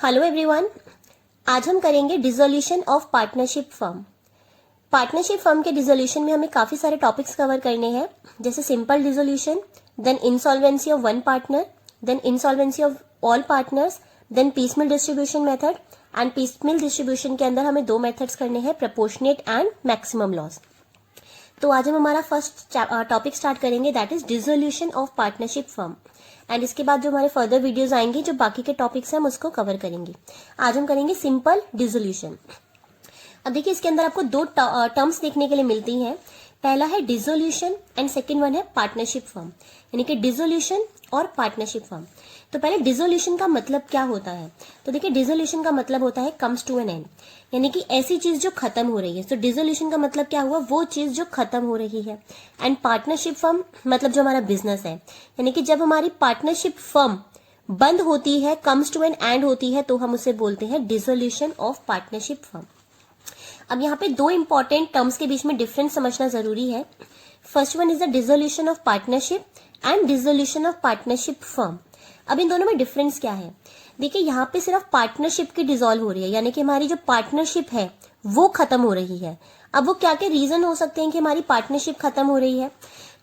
Hello everyone, आज हम करेंगे dissolution of partnership firm. Partnership firm के डिसोल्यूशन में हमें काफी सारे टॉपिक्स कवर करने हैं, जैसे simple dissolution, then insolvency of one partner, then insolvency of all partners, then piecemeal distribution method. And piecemeal distribution के अंदर हमें दो मेथड्स करने हैं, प्रपोर्शनेट एंड मैक्सिमम लॉस। तो आज हम हमारा फर्स्ट टॉपिक स्टार्ट करेंगे, that is dissolution of partnership firm. And इसके बाद जो हमारे फर्दर वीडियोस आएंगे, जो बाकी के टॉपिक्स हैं, हम उसको कवर करेंगे। आज हम करेंगे सिंपल डिसोल्यूशन। अब देखिए, इसके अंदर आपको दो टर्म्स देखने के लिए मिलती हैं। पहला है डिसोल्यूशन एंड सेकंड वन है पार्टनरशिप फर्म, यानी कि डिसोल्यूशन और पार्टनरशिप फर्म। तो पहले डिसोल्यूशन का मतलब क्या होता है? तो देखिए, डिसोल्यूशन का मतलब होता है कम्स टू एन एंड, यानी कि ऐसी चीज जो खत्म हो रही है। तो डिसोल्यूशन का मतलब क्या हुआ? वो चीज जो खत्म हो रही है। एंड पार्टनरशिप फर्म मतलब जो हमारा बिजनेस है, यानी कि जब हमारी पार्टनरशिप फर्म बंद होती है, कम्स टू एन एंड होती है, तो हम उसे बोलते हैं डिसोल्यूशन ऑफ पार्टनरशिप फर्म। अब यहाँ पे दो इंपॉर्टेंट टर्म्स के बीच में डिफरेंस समझना जरूरी है। First one is the dissolution of partnership and dissolution of partnership firm. अब इन दोनों में डिफरेंस क्या है? देखिए, यहाँ पे सिर्फ पार्टनरशिप की डिसॉल्व हो रही है, यानी कि हमारी जो पार्टनरशिप है वो खत्म हो रही है। अब वो क्या क्या रीजन हो सकते हैं कि हमारी पार्टनरशिप खत्म हो रही है?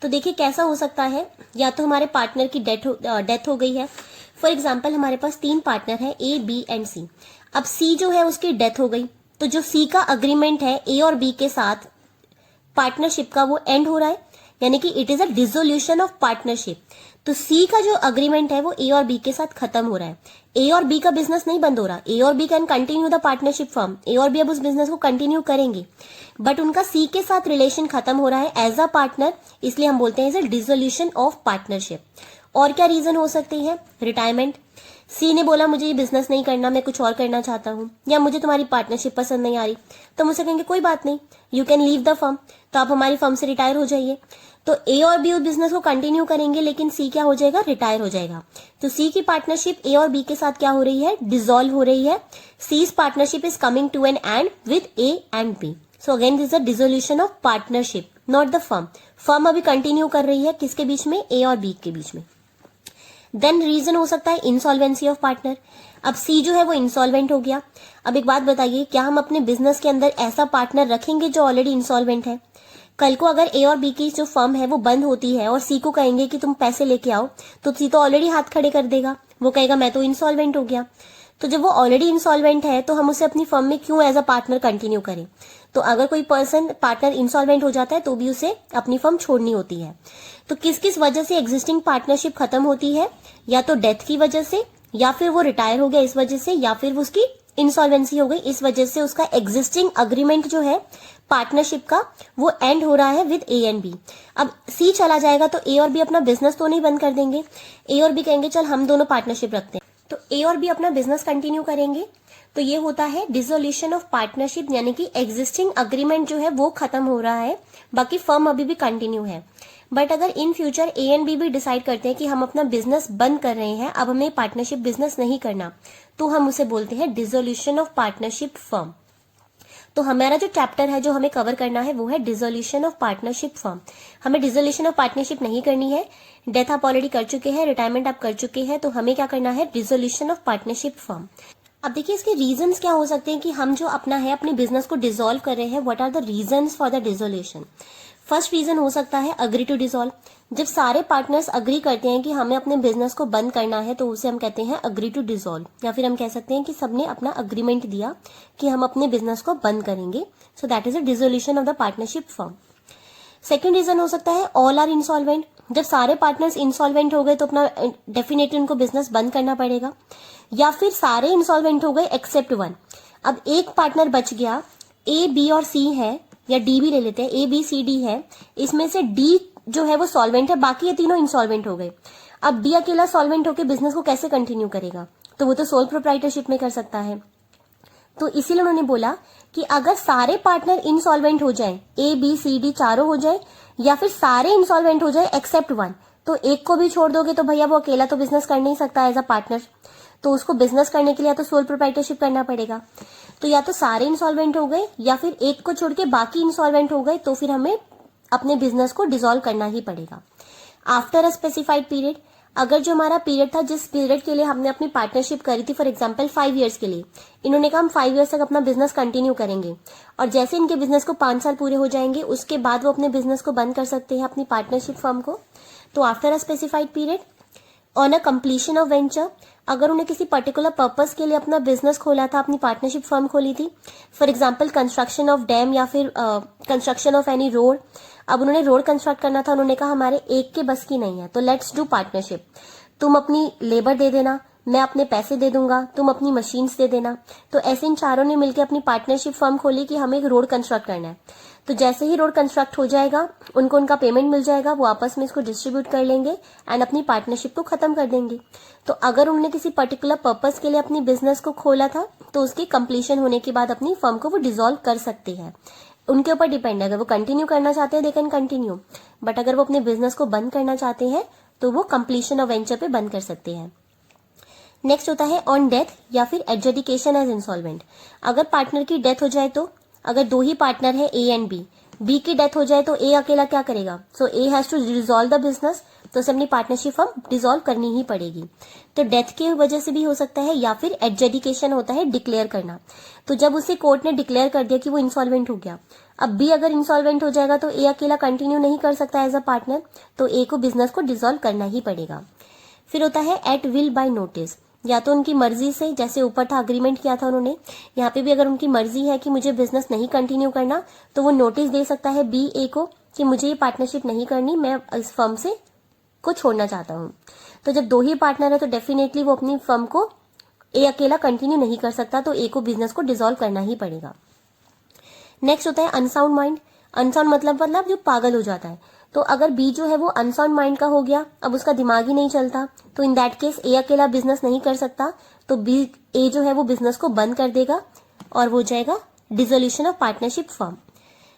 तो देखिए, कैसा हो सकता है, या तो हमारे पार्टनर की डेथ हो गई है। फॉर एग्जाम्पल, हमारे पास 3 पार्टनर है, ए, बी एंड सी। अब सी जो है उसकी डेथ हो गई, तो जो सी का अग्रीमेंट है ए और बी के साथ पार्टनरशिप का, वो एंड हो रहा है, यानी कि it is a dissolution of partnership. तो सी का जो अग्रीमेंट है वो ए और बी के साथ खत्म हो रहा है। ए और बी का बिजनेस नहीं बंद हो रहा, ए और B can continue the partnership firm, A और बी अब उस बिजनेस को कंटिन्यू करेंगे, बट उनका सी के साथ रिलेशन खत्म हो रहा है एज अ पार्टनर, इसलिए हम बोलते हैं is a dissolution of partnership. और क्या रीजन हो सकती है? रिटायरमेंट। सी ने बोला मुझे ये बिजनेस नहीं करना, मैं कुछ और करना चाहता हूँ, या मुझे तुम्हारी पार्टनरशिप पसंद नहीं आ रही, तो मुझसे कहेंगे कोई बात नहीं, you can leave the firm, तो आप हमारी फर्म से रिटायर हो जाइए। तो ए और बी उस बिजनेस को कंटिन्यू करेंगे, लेकिन सी क्या हो जाएगा? रिटायर हो जाएगा। तो सी की पार्टनरशिप ए और बी के साथ क्या हो रही है? डिसॉल्व हो रही है। Cease partnership is coming to an end with A and B. So again this is a dissolution of partnership, not the firm. Firm अभी कंटिन्यू कर रही है, किसके बीच में? ए और बी के बीच में। देन रीजन हो सकता है इंसॉल्वेंसी ऑफ पार्टनर। अब सी जो है वो इंसॉल्वेंट हो गया। अब एक बात बताइए, क्या हम अपने बिजनेस के अंदर ऐसा पार्टनर रखेंगे जो ऑलरेडी इंसॉल्वेंट है? कल को अगर ए और बी की जो फर्म है वो बंद होती है और सी को कहेंगे कि तुम पैसे लेके आओ, तो सी तो ऑलरेडी हाथ खड़े कर देगा, वो कहेगा मैं तो इंसॉल्वेंट हो गया। तो जब वो ऑलरेडी इंसॉल्वेंट है, तो हम उसे अपनी फर्म में क्यों एज अ पार्टनर कंटिन्यू करें? तो अगर कोई पर्सन पार्टनर इंसॉल्वेंट हो जाता है तो भी उसे अपनी फर्म छोड़नी होती है। तो किस किस वजह से एग्जिस्टिंग पार्टनरशिप खत्म होती है? या तो डेथ की वजह से, या फिर वो रिटायर हो गया इस वजह से, या फिर उसकी इंसॉल्वेंसी हो गई, इस वजह से उसका एग्जिस्टिंग अग्रीमेंट जो है पार्टनरशिप का वो एंड हो रहा है विद ए एंड बी। अब सी चला जाएगा तो ए और बी अपना बिजनेस तो नहीं बंद कर देंगे, ए और बी कहेंगे चल हम दोनों पार्टनरशिप रखते हैं, तो ए और बी अपना बिजनेस कंटिन्यू करेंगे। तो ये होता है डिसोल्यूशन ऑफ पार्टनरशिप, यानी कि एग्जिस्टिंग अग्रीमेंट जो है वो खत्म हो रहा है, बाकी फर्म अभी भी कंटिन्यू है। बट अगर in future A and B भी डिसाइड करते हैं कि हम अपना बिजनेस बंद कर रहे हैं, अब हमें पार्टनरशिप बिजनेस नहीं करना, तो हम उसे बोलते हैं डिसोल्यूशन ऑफ पार्टनरशिप फर्म। तो हमारा जो चैप्टर है जो हमें कवर करना है वो है डिसोल्यूशन ऑफ पार्टनरशिप फर्म। हमें डिसोल्यूशन ऑफ पार्टनरशिप नहीं करनी है, डेथ आप ऑलरेडी कर चुके हैं, रिटायरमेंट आप कर चुके हैं, तो हमें क्या करना है? Dissolution of partnership firm. अब देखिए, इसके रीजंस क्या हो सकते हैं कि हम जो अपना है अपने बिजनेस को डिसॉल्व कर रहे हैं, what are the reasons for the dissolution? First reason हो सकता है अग्री टू डिसॉल्व। जब सारे पार्टनर्स अग्री करते हैं कि हमें अपने बिजनेस को बंद करना है, तो उसे हम कहते हैं अग्री टू डिसॉल्व, या फिर हम कह सकते हैं कि सबने अपना अग्रीमेंट दिया कि हम अपने बिजनेस को बंद करेंगे। So that is a dissolution of the partnership firm. Second reason हो सकता है ऑल आर इंसॉल्वेंट। जब सारे पार्टनर्स इंसॉल्वेंट हो गए तो अपना डेफिनेटली उनको बिजनेस बंद करना पड़ेगा। या फिर सारे इंसॉल्वेंट हो गए एक्सेप्ट वन। अब एक पार्टनर बच गया, ए, बी और सी है, या डी भी ले लेते हैं, ए, बी, सी, डी है, इसमें से डी जो है वो सॉल्वेंट है, बाकी ये तीनों इंसॉल्वेंट हो गए। अब डी अकेला सॉल्वेंट होकर बिजनेस को कैसे कंटिन्यू करेगा? तो वो तो सोल प्रोप्राइटरशिप में कर सकता है। तो इसीलिए उन्होंने बोला कि अगर सारे पार्टनर इंसॉल्वेंट हो जाए, ए, बी, सी, डी चारों हो जाए, या फिर सारे इंसॉल्वेंट हो जाए एक्सेप्ट वन, तो एक को भी छोड़ दोगे तो भैया वो अकेला तो बिजनेस कर नहीं सकता एज अ पार्टनर, तो उसको बिजनेस करने के लिए या तो सोल प्रोप्राइटरशिप करना पड़ेगा। तो या तो सारे इंसॉल्वेंट हो गए, या फिर एक को छोड़ के बाकी इंसॉल्वेंट हो गए, तो फिर हमें अपने बिजनेस को डिसॉल्व करना ही पड़ेगा। आफ्टर अ स्पेसिफाइड पीरियड, अगर जो हमारा पीरियड था, जिस पीरियड के लिए हमने अपनी पार्टनरशिप करी थी, फॉर एग्जांपल 5 इयर्स के लिए, इन्होंने कहा हम 5 इयर्स तक अपना बिजनेस कंटिन्यू करेंगे, और जैसे इनके बिजनेस को 5 साल पूरे हो जाएंगे उसके बाद वो अपने बिजनेस को बंद कर सकते हैं, अपनी पार्टनरशिप फर्म को। तो after a specified period on a completion of venture, अगर उन्हें किसी पर्टिकुलर पर्पस के लिए अपना बिजनेस खोला था, अपनी पार्टनरशिप फर्म खोली थी, for example construction of dam या फिर कंस्ट्रक्शन ऑफ एनी रोड, अब उन्होंने रोड कंस्ट्रक्ट करना था, उन्होंने कहा हमारे एक के बस की नहीं है, तो लेट्स डू पार्टनरशिप। तुम अपनी लेबर दे देना, मैं अपने पैसे दे दूंगा, तुम अपनी मशीन्स दे देना। तो ऐसे इन चारों ने मिलकर अपनी पार्टनरशिप फर्म खोली कि हमें एक रोड कंस्ट्रक्ट करना है। तो जैसे ही रोड कंस्ट्रक्ट हो जाएगा, उनको उनका पेमेंट मिल जाएगा, वो आपस में इसको डिस्ट्रीब्यूट कर लेंगे एंड अपनी पार्टनरशिप को खत्म कर देंगे। तो अगर उन्होंने किसी पर्टिकुलर पर्पस के लिए अपनी बिजनेस को खोला था, तो उसकी कंप्लीशन होने के बाद अपनी फर्म को वो डिसॉल्व कर सकते हैं। उनके ऊपर डिपेंड है, अगर वो कंटिन्यू करना चाहते हैं दे कैन कंटिन्यू, बट अगर वो अपने बिजनेस को बंद करना चाहते हैं तो वो कंप्लीशन ऑफ वेंचर पे बंद कर सकते हैं। नेक्स्ट होता है ऑन डेथ या फिर एडजुडिकेशन एज इंसॉल्वेंट। अगर पार्टनर की डेथ हो जाए, तो अगर 2 ही पार्टनर है ए एंड बी की डेथ हो जाए तो ए अकेला क्या करेगा? So A has to dissolve the business, तो उसे अपनी पार्टनरशिप फर्म डिसॉल्व करनी ही पड़ेगी। तो डेथ की वजह से भी हो सकता है, या फिर एडजुडिकेशन होता है डिक्लेयर करना। तो जब उसे कोर्ट ने डिक्लेयर कर दिया कि वो इंसॉल्वेंट हो गया, अब बी अगर इंसॉल्वेंट हो जाएगा तो ए अकेला कंटिन्यू नहीं कर सकता एज अ पार्टनर, तो ए को बिजनेस को डिसॉल्व करना ही पड़ेगा। फिर होता है एट विल बाय नोटिस, या तो उनकी मर्जी से, जैसे ऊपर था अग्रीमेंट किया था उन्होंने, यहाँ पे भी अगर उनकी मर्जी है कि मुझे बिजनेस नहीं कंटिन्यू करना, तो वो नोटिस दे सकता है बी ए को कि मुझे ये पार्टनरशिप नहीं करनी, मैं इस फर्म से को छोड़ना चाहता हूँ। तो जब 2 ही पार्टनर है तो डेफिनेटली वो अपनी फर्म को ए अकेला कंटिन्यू नहीं कर सकता, तो ए को बिजनेस को डिसॉल्व करना ही पड़ेगा। नेक्स्ट होता है अनसाउंड माइंड। अनसाउंड मतलब जो पागल हो जाता है। तो अगर बी जो है वो अनसाउंड माइंड का हो गया, अब उसका दिमाग ही नहीं चलता, तो इन दैट केस ए अकेला बिजनेस नहीं कर सकता, तो बी ए जो है वो बिजनेस को बंद कर देगा और वो जाएगा dissolution of partnership firm.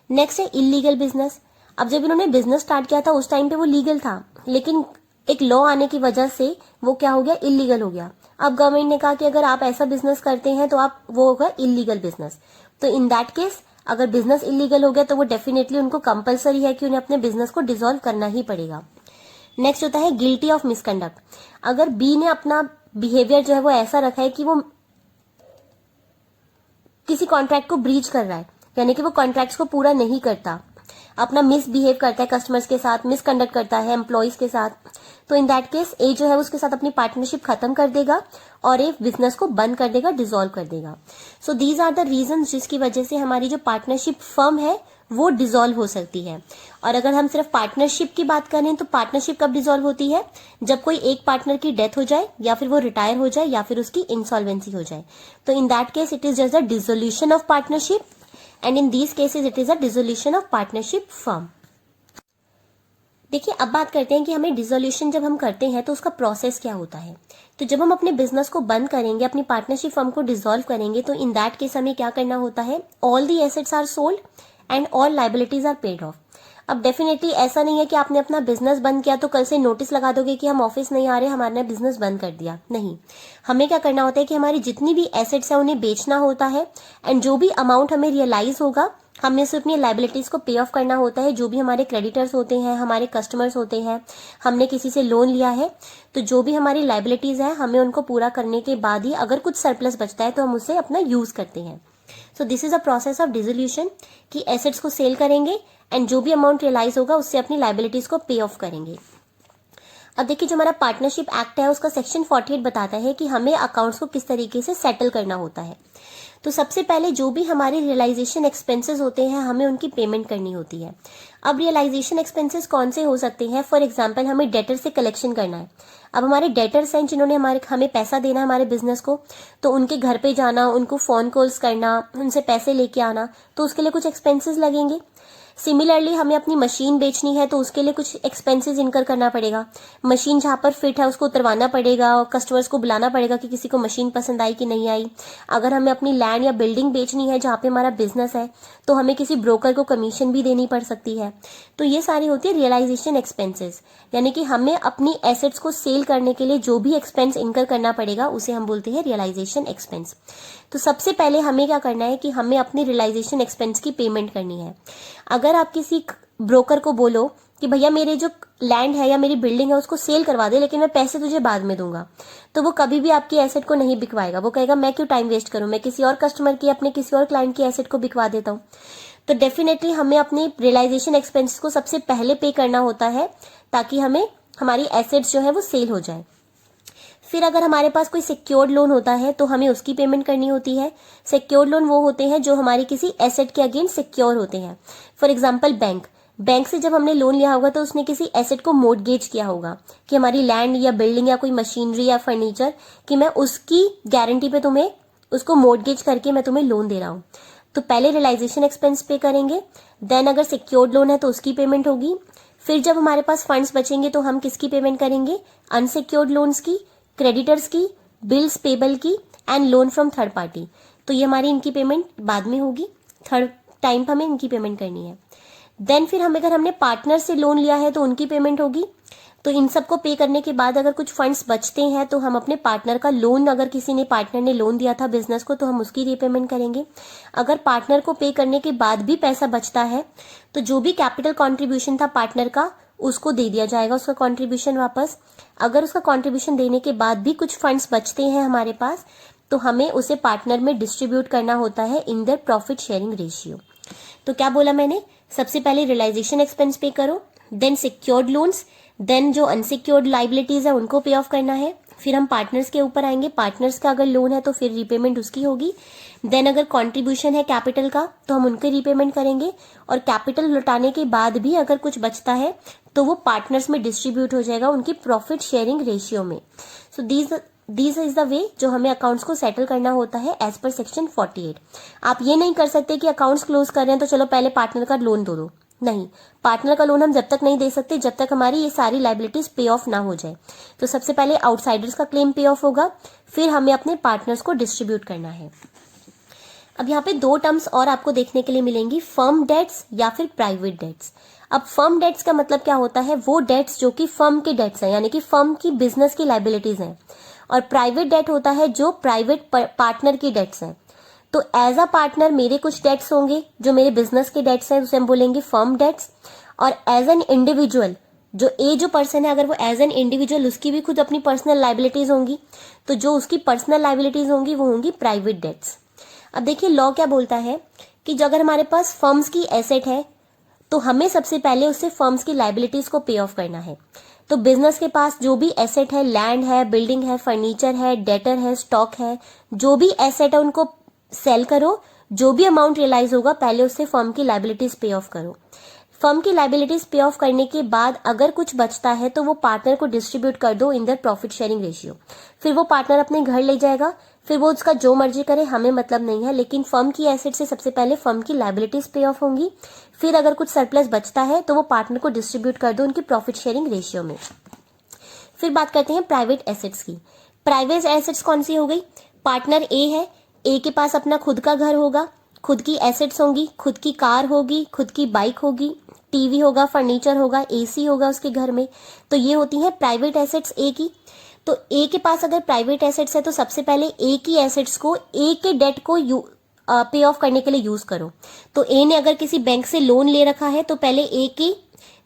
Next है इलीगल बिजनेस। अब जब इन्होंने बिजनेस स्टार्ट किया था उस टाइम पे वो लीगल था, लेकिन एक लॉ आने की वजह से वो क्या हो गया, इलीगल हो गया। अब गवर्नमेंट ने कहा कि अगर आप ऐसा बिजनेस करते हैं तो आप वो होगा इलीगल बिजनेस। तो इन दैट केस अगर बिजनेस इलीगल हो गया तो वो डेफिनेटली उनको कंपलसरी है कि उन्हें अपने बिजनेस को डिसॉल्व करना ही पड़ेगा। नेक्स्ट होता है गिल्टी ऑफ मिसकंडक्ट। अगर बी ने अपना बिहेवियर जो है वो ऐसा रखा है कि वो किसी कॉन्ट्रैक्ट को ब्रीच कर रहा है, यानी कि वो कॉन्ट्रैक्ट्स को पूरा नहीं करता, अपना मिसबिहेव करता है कस्टमर्स के साथ, मिसकंडक्ट करता है एम्प्लॉयज के साथ, तो इन दैट केस ए जो है उसके साथ अपनी पार्टनरशिप खत्म कर देगा और ए बिजनेस को बंद कर देगा, डिसॉल्व कर देगा। So these are the reason जिसकी वजह से हमारी जो पार्टनरशिप फर्म है वो डिसॉल्व हो सकती है। और अगर हम सिर्फ पार्टनरशिप की बात करें तो पार्टनरशिप कब डिसॉल्व होती है? जब कोई एक पार्टनर की डेथ हो जाए, या फिर वो रिटायर हो जाए, या फिर उसकी इंसॉल्वेंसी हो जाए। तो in that case it is just the dissolution of partnership, and in these cases it is a dissolution of partnership firm. देखिए, अब बात करते हैं कि हमें डिसोल्यूशन जब हम करते हैं तो उसका प्रोसेस क्या होता है। तो जब हम अपने बिजनेस को बंद करेंगे, अपनी पार्टनरशिप फर्म को डिसॉल्व करेंगे, तो इन दैट केस हमें क्या करना होता है, all the assets are sold and all liabilities are paid off. अब डेफिनेटली ऐसा नहीं है कि आपने अपना बिजनेस बंद किया तो कल से नोटिस लगा दोगे कि हम ऑफिस नहीं आ रहे, हमारे बिजनेस बंद कर दिया। नहीं, हमें क्या करना होता है कि हमारी जितनी भी एसेट्स है उन्हें बेचना होता है, एंड जो भी अमाउंट हमें रियलाइज होगा हमें से अपनी लाइबिलिटीज को पे ऑफ करना होता है। जो भी हमारे क्रेडिटर्स होते हैं, हमारे कस्टमर्स होते हैं, हमने किसी से लोन लिया है, तो जो भी हमारी लाइबिलिटीज है हमें उनको पूरा करने के बाद ही अगर कुछ सरप्लस बचता है तो हम उसे अपना यूज करते हैं। So this is a process of dissolution, कि एसेट्स को सेल करेंगे एंड जो भी अमाउंट रियलाइज होगा उससे अपनी लाइबिलिटीज को पे ऑफ करेंगे। अब देखिए, जो हमारा पार्टनरशिप एक्ट है उसका सेक्शन 48 बताता है कि हमें अकाउंट्स को किस तरीके से सेटल करना होता है। तो सबसे पहले जो भी हमारे रियलाइजेशन एक्सपेंसेस होते हैं हमें उनकी पेमेंट करनी होती है। अब रियलाइजेशन एक्सपेंसेस कौन से हो सकते हैं? फॉर एग्जांपल, हमें डेटर से कलेक्शन करना है। अब हमारे डेटर्स हैं जिन्होंने हमें पैसा देना है हमारे बिजनेस को, तो उनके घर पे जाना, उनको फोन कॉल्स करना, उनसे पैसे लेके आना, तो उसके लिए कुछ एक्सपेंसेस लगेंगे। सिमिलरली हमें अपनी मशीन बेचनी है तो उसके लिए कुछ एक्सपेंसेस इनकर करना पड़ेगा। मशीन जहाँ पर फिट है उसको उतरवाना पड़ेगा और कस्टमर्स को बुलाना पड़ेगा कि किसी को मशीन पसंद आई कि नहीं आई। अगर हमें अपनी लैंड या बिल्डिंग बेचनी है जहाँ पे हमारा बिजनेस है तो हमें किसी ब्रोकर को कमीशन भी देनी पड़ सकती है। तो ये सारी होती है रियलाइजेशन एक्सपेंसेस, यानी कि हमें अपनी एसेट्स को सेल करने के लिए जो भी एक्सपेंस इनकर करना पड़ेगा उसे हम बोलते हैं रियलाइजेशन एक्सपेंस। तो सबसे पहले हमें क्या करना है कि हमें अपनी रियलाइजेशन एक्सपेंस की पेमेंट करनी है। अगर आप किसी ब्रोकर को बोलो कि भैया मेरे जो लैंड है या मेरी बिल्डिंग है उसको सेल करवा दे, लेकिन मैं पैसे तुझे बाद में दूंगा, तो वो कभी भी आपकी एसेट को नहीं बिकवाएगा। वो कहेगा मैं क्यों टाइम वेस्ट करूं, मैं किसी और कस्टमर की, अपने किसी और क्लाइंट की एसेट को बिकवा देता हूं। तो डेफिनेटली हमें अपनी रियलाइजेशन एक्सपेंसेस को सबसे पहले पे करना होता है, ताकि हमें हमारी एसेट्स जो है वो सेल हो जाए। फिर अगर हमारे पास कोई सिक्योर्ड लोन होता है तो हमें उसकी पेमेंट करनी होती है। सिक्योर्ड लोन वो होते हैं जो हमारी किसी एसेट के अगेंस्ट सिक्योर होते हैं। फॉर एग्जाम्पल बैंक से जब हमने लोन लिया होगा तो उसने किसी एसेट को मोर्टगेज किया होगा कि हमारी लैंड या बिल्डिंग या कोई मशीनरी या फर्नीचर, कि मैं उसकी गारंटी पे तुम्हें उसको मोर्टगेज करके मैं तुम्हें लोन दे रहा हूं। तो पहले रियलाइजेशन एक्सपेंस पे करेंगे, देन अगर सिक्योर्ड लोन है तो उसकी पेमेंट होगी। फिर जब हमारे पास फंड्स बचेंगे तो हम किसकी पेमेंट करेंगे, अनसिक्योर्ड लोन्स की, क्रेडिटर्स की, बिल्स पेबल की and loan from third party. तो ये हमारी इनकी पेमेंट बाद में होगी, थर्ड टाइम हमें इनकी पेमेंट करनी है। देन फिर हम अगर हमने पार्टनर से लोन लिया है तो उनकी पेमेंट होगी। तो इन सबको पे करने के बाद अगर कुछ फंड्स बचते हैं तो हम अपने पार्टनर का लोन, अगर किसी ने पार्टनर ने लोन दिया था बिजनेस को, तो हम उसकी रीपेमेंट करेंगे। अगर पार्टनर को पे करने के बाद भी पैसा बचता है तो जो भी कैपिटल कॉन्ट्रीब्यूशन था पार्टनर का उसको दे दिया जाएगा, उसका कॉन्ट्रीब्यूशन वापस। अगर उसका कॉन्ट्रीब्यूशन देने के बाद भी कुछ फंड्स बचते हैं हमारे पास तो हमें उसे पार्टनर में डिस्ट्रीब्यूट करना होता है in their profit sharing ratio. तो क्या बोला मैंने, सबसे पहले रियलाइजेशन एक्सपेंस पे करो, देन सिक्योर्ड लोन्स, देन जो अनसिक्योर्ड लाइबिलिटीज है उनको पे ऑफ करना है। फिर हम पार्टनर्स के ऊपर आएंगे, पार्टनर्स का अगर लोन है तो फिर रीपेमेंट उसकी होगी। देन अगर कॉन्ट्रीब्यूशन है कैपिटल का तो हम उनके रीपेमेंट करेंगे, और कैपिटल लौटाने के बाद भी अगर कुछ बचता है तो वो पार्टनर्स में डिस्ट्रीब्यूट हो जाएगा उनकी प्रॉफिट शेयरिंग रेशियो में। So this is the way जो हमें अकाउंट्स को सेटल करना होता है एज पर सेक्शन 48। आप ये नहीं कर सकते कि अकाउंट्स क्लोज कर रहे हैं तो चलो पहले पार्टनर का लोन दो दो, नहीं, पार्टनर का लोन हम जब तक नहीं दे सकते जब तक हमारी ये सारी लाइबिलिटीज पे ऑफ ना हो जाए। तो सबसे पहले आउटसाइडर्स का क्लेम पे ऑफ होगा, फिर हमें अपने पार्टनर्स को डिस्ट्रीब्यूट करना है। अब यहाँ पे दो टर्म्स और आपको देखने के लिए मिलेंगी, फर्म डेट्स या फिर प्राइवेट डेट्स। अब फर्म डेट्स का मतलब क्या होता है, वो डेट्स जो कि फर्म के डेट्स हैं, यानी कि फर्म की बिजनेस की लाइबिलिटीज हैं। और प्राइवेट डेट होता है जो प्राइवेट पार्टनर की डेट्स हैं। तो एज अ पार्टनर मेरे कुछ डेट्स होंगे जो मेरे बिजनेस के डेट्स हैं, उसे हम बोलेंगे फर्म डेट्स। और एज एन इंडिविजुअल जो पर्सन है, अगर वो एज एन इंडिविजुअल, उसकी भी खुद अपनी पर्सनल लाइबिलिटीज होंगी, तो जो उसकी पर्सनल लाइबिलिटीज होंगी वो होंगी प्राइवेट डेट्स। अब देखिए लॉ क्या बोलता है कि जो अगर हमारे पास फर्म्स की एसेट है तो हमें सबसे पहले उससे फर्म्स की लाइबिलिटीज को पे ऑफ करना है। तो बिजनेस के पास जो भी एसेट है, लैंड है, बिल्डिंग है, फर्नीचर है, डेटर है, स्टॉक है, जो भी एसेट है उनको सेल करो, जो भी अमाउंट रियलाइज होगा पहले उससे फर्म की लाइबिलिटीज पे ऑफ करो। फर्म की लाइबिलिटीज पे ऑफ करने के बाद अगर कुछ बचता है तो वो पार्टनर को डिस्ट्रीब्यूट कर दो in their profit sharing ratio. फिर वो पार्टनर अपने घर ले जाएगा, फिर वो उसका जो मर्जी करे, हमें मतलब नहीं है, लेकिन फर्म की एसेट से सबसे पहले फर्म की लाइबिलिटीज पे ऑफ होंगी। फिर अगर कुछ सरप्लस बचता है तो वो पार्टनर को डिस्ट्रीब्यूट कर दो उनकी प्रॉफिट शेयरिंग रेशियो में। फिर बात करते हैं प्राइवेट एसेट्स की। प्राइवेट एसेट्स कौन सी हो गई, पार्टनर ए है, ए के पास अपना खुद का घर होगा, खुद की एसेट्स होंगी, खुद की कार होगी, खुद की बाइक होगी, टीवी होगा, फर्नीचर होगा, एसी होगा उसके घर में। तो ये होती है प्राइवेट एसेट्स ए की। तो ए के पास अगर प्राइवेट एसेट्स है तो सबसे पहले ए की एसेट्स को, ए के डेट को पे ऑफ करने के लिए यूज करो। तो ए ने अगर किसी बैंक से लोन ले रखा है तो पहले ए के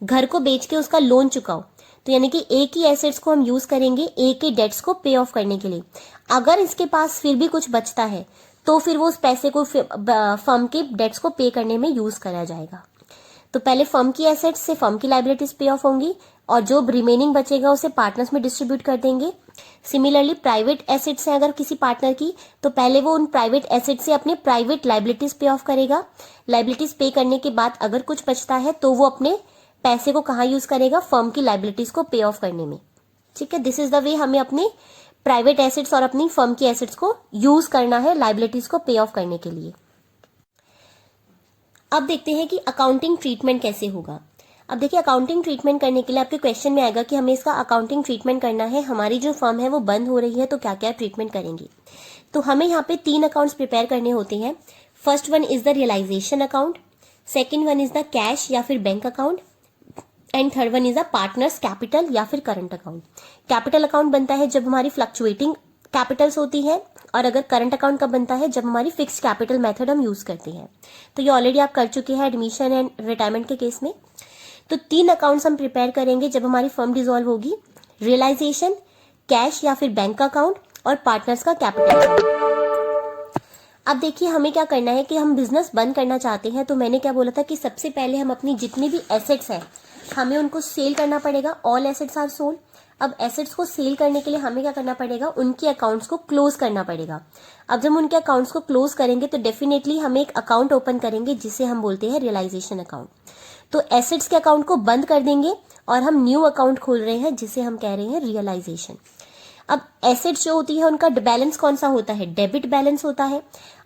घर को बेच के उसका लोन चुकाओ। तो यानी कि ए की एसेट्स को हम यूज करेंगे ए के डेट्स को पे ऑफ करने के लिए। अगर इसके पास फिर भी कुछ बचता है तो फिर वो उस पैसे को फर्म के डेट्स को पे करने में यूज करा जाएगा। तो पहले फर्म की एसेट्स से फर्म की लाइबिलिटीज पे ऑफ होंगी और जो रिमेनिंग बचेगा उसे पार्टनर्स में डिस्ट्रीब्यूट कर देंगे। सिमिलरली प्राइवेट एसेट्स है अगर किसी पार्टनर की तो पहले वो उन प्राइवेट एसेट से अपने प्राइवेट लाइबिलिटीज पे ऑफ करेगा। लाइबिलिटीज पे करने के बाद अगर कुछ बचता है तो वो अपने पैसे को कहाँ यूज करेगा, फर्म की लाइबिलिटीज को पे ऑफ करने में। ठीक है, दिस इज द वे हमें अपने प्राइवेट एसेट्स और अपनी फर्म की एसेट्स को यूज करना है लाइबिलिटीज को पे ऑफ करने के लिए। अब देखते हैं कि अकाउंटिंग ट्रीटमेंट कैसे होगा। अब देखिए अकाउंटिंग ट्रीटमेंट करने के लिए आपके क्वेश्चन में आएगा कि हमें इसका अकाउंटिंग ट्रीटमेंट करना है, हमारी जो फर्म है वो बंद हो रही है तो क्या क्या ट्रीटमेंट करेंगे। तो हमें यहाँ पे 3 अकाउंट्स प्रिपेयर करने होते हैं। First one is the realisation account, second one is the cash या फिर bank account, and third one is the partners capital या फिर करंट अकाउंट। कैपिटल अकाउंट बनता है जब हमारी फ्लक्चुएटिंग कैपिटल्स होती है, और अगर करंट अकाउंट कब बनता है, जब हमारी फिक्स्ड कैपिटल मेथड हम यूज करते हैं। तो ये ऑलरेडी आप कर चुके हैं एडमिशन एंड रिटायरमेंट के केस में। तो तो 3 अकाउंट्स हम प्रिपेयर करेंगे जब हमारी फर्म डिसॉल्व होगी, रियलाइजेशन, कैश या फिर बैंक अकाउंट और पार्टनर्स का कैपिटल। अब देखिए हमें क्या करना है कि हम बिजनेस बंद करना चाहते हैं, तो मैंने क्या बोला था कि सबसे पहले हम अपनी जितनी भी एसेट्स हैं हमें उनको सेल करना पड़ेगा। All assets are sold. अब एसेट्स को सेल करने के लिए हमें क्या करना पड़ेगा, उनके अकाउंट्स को क्लोज करना पड़ेगा। अब जब उनके अकाउंट्स को क्लोज करेंगे तो डेफिनेटली हम एक अकाउंट ओपन करेंगे जिसे हम बोलते हैं रियलाइजेशन अकाउंट। तो एसेट्स के अकाउंट को बंद कर देंगे और हम न्यू अकाउंट खोल रहे हैं जिसे हम कह रहे हैं रियलाइजेशन। अब एसेट्स जो होती है उनका बैलेंस कौन सा होता है, डेबिट बैलेंस होता है।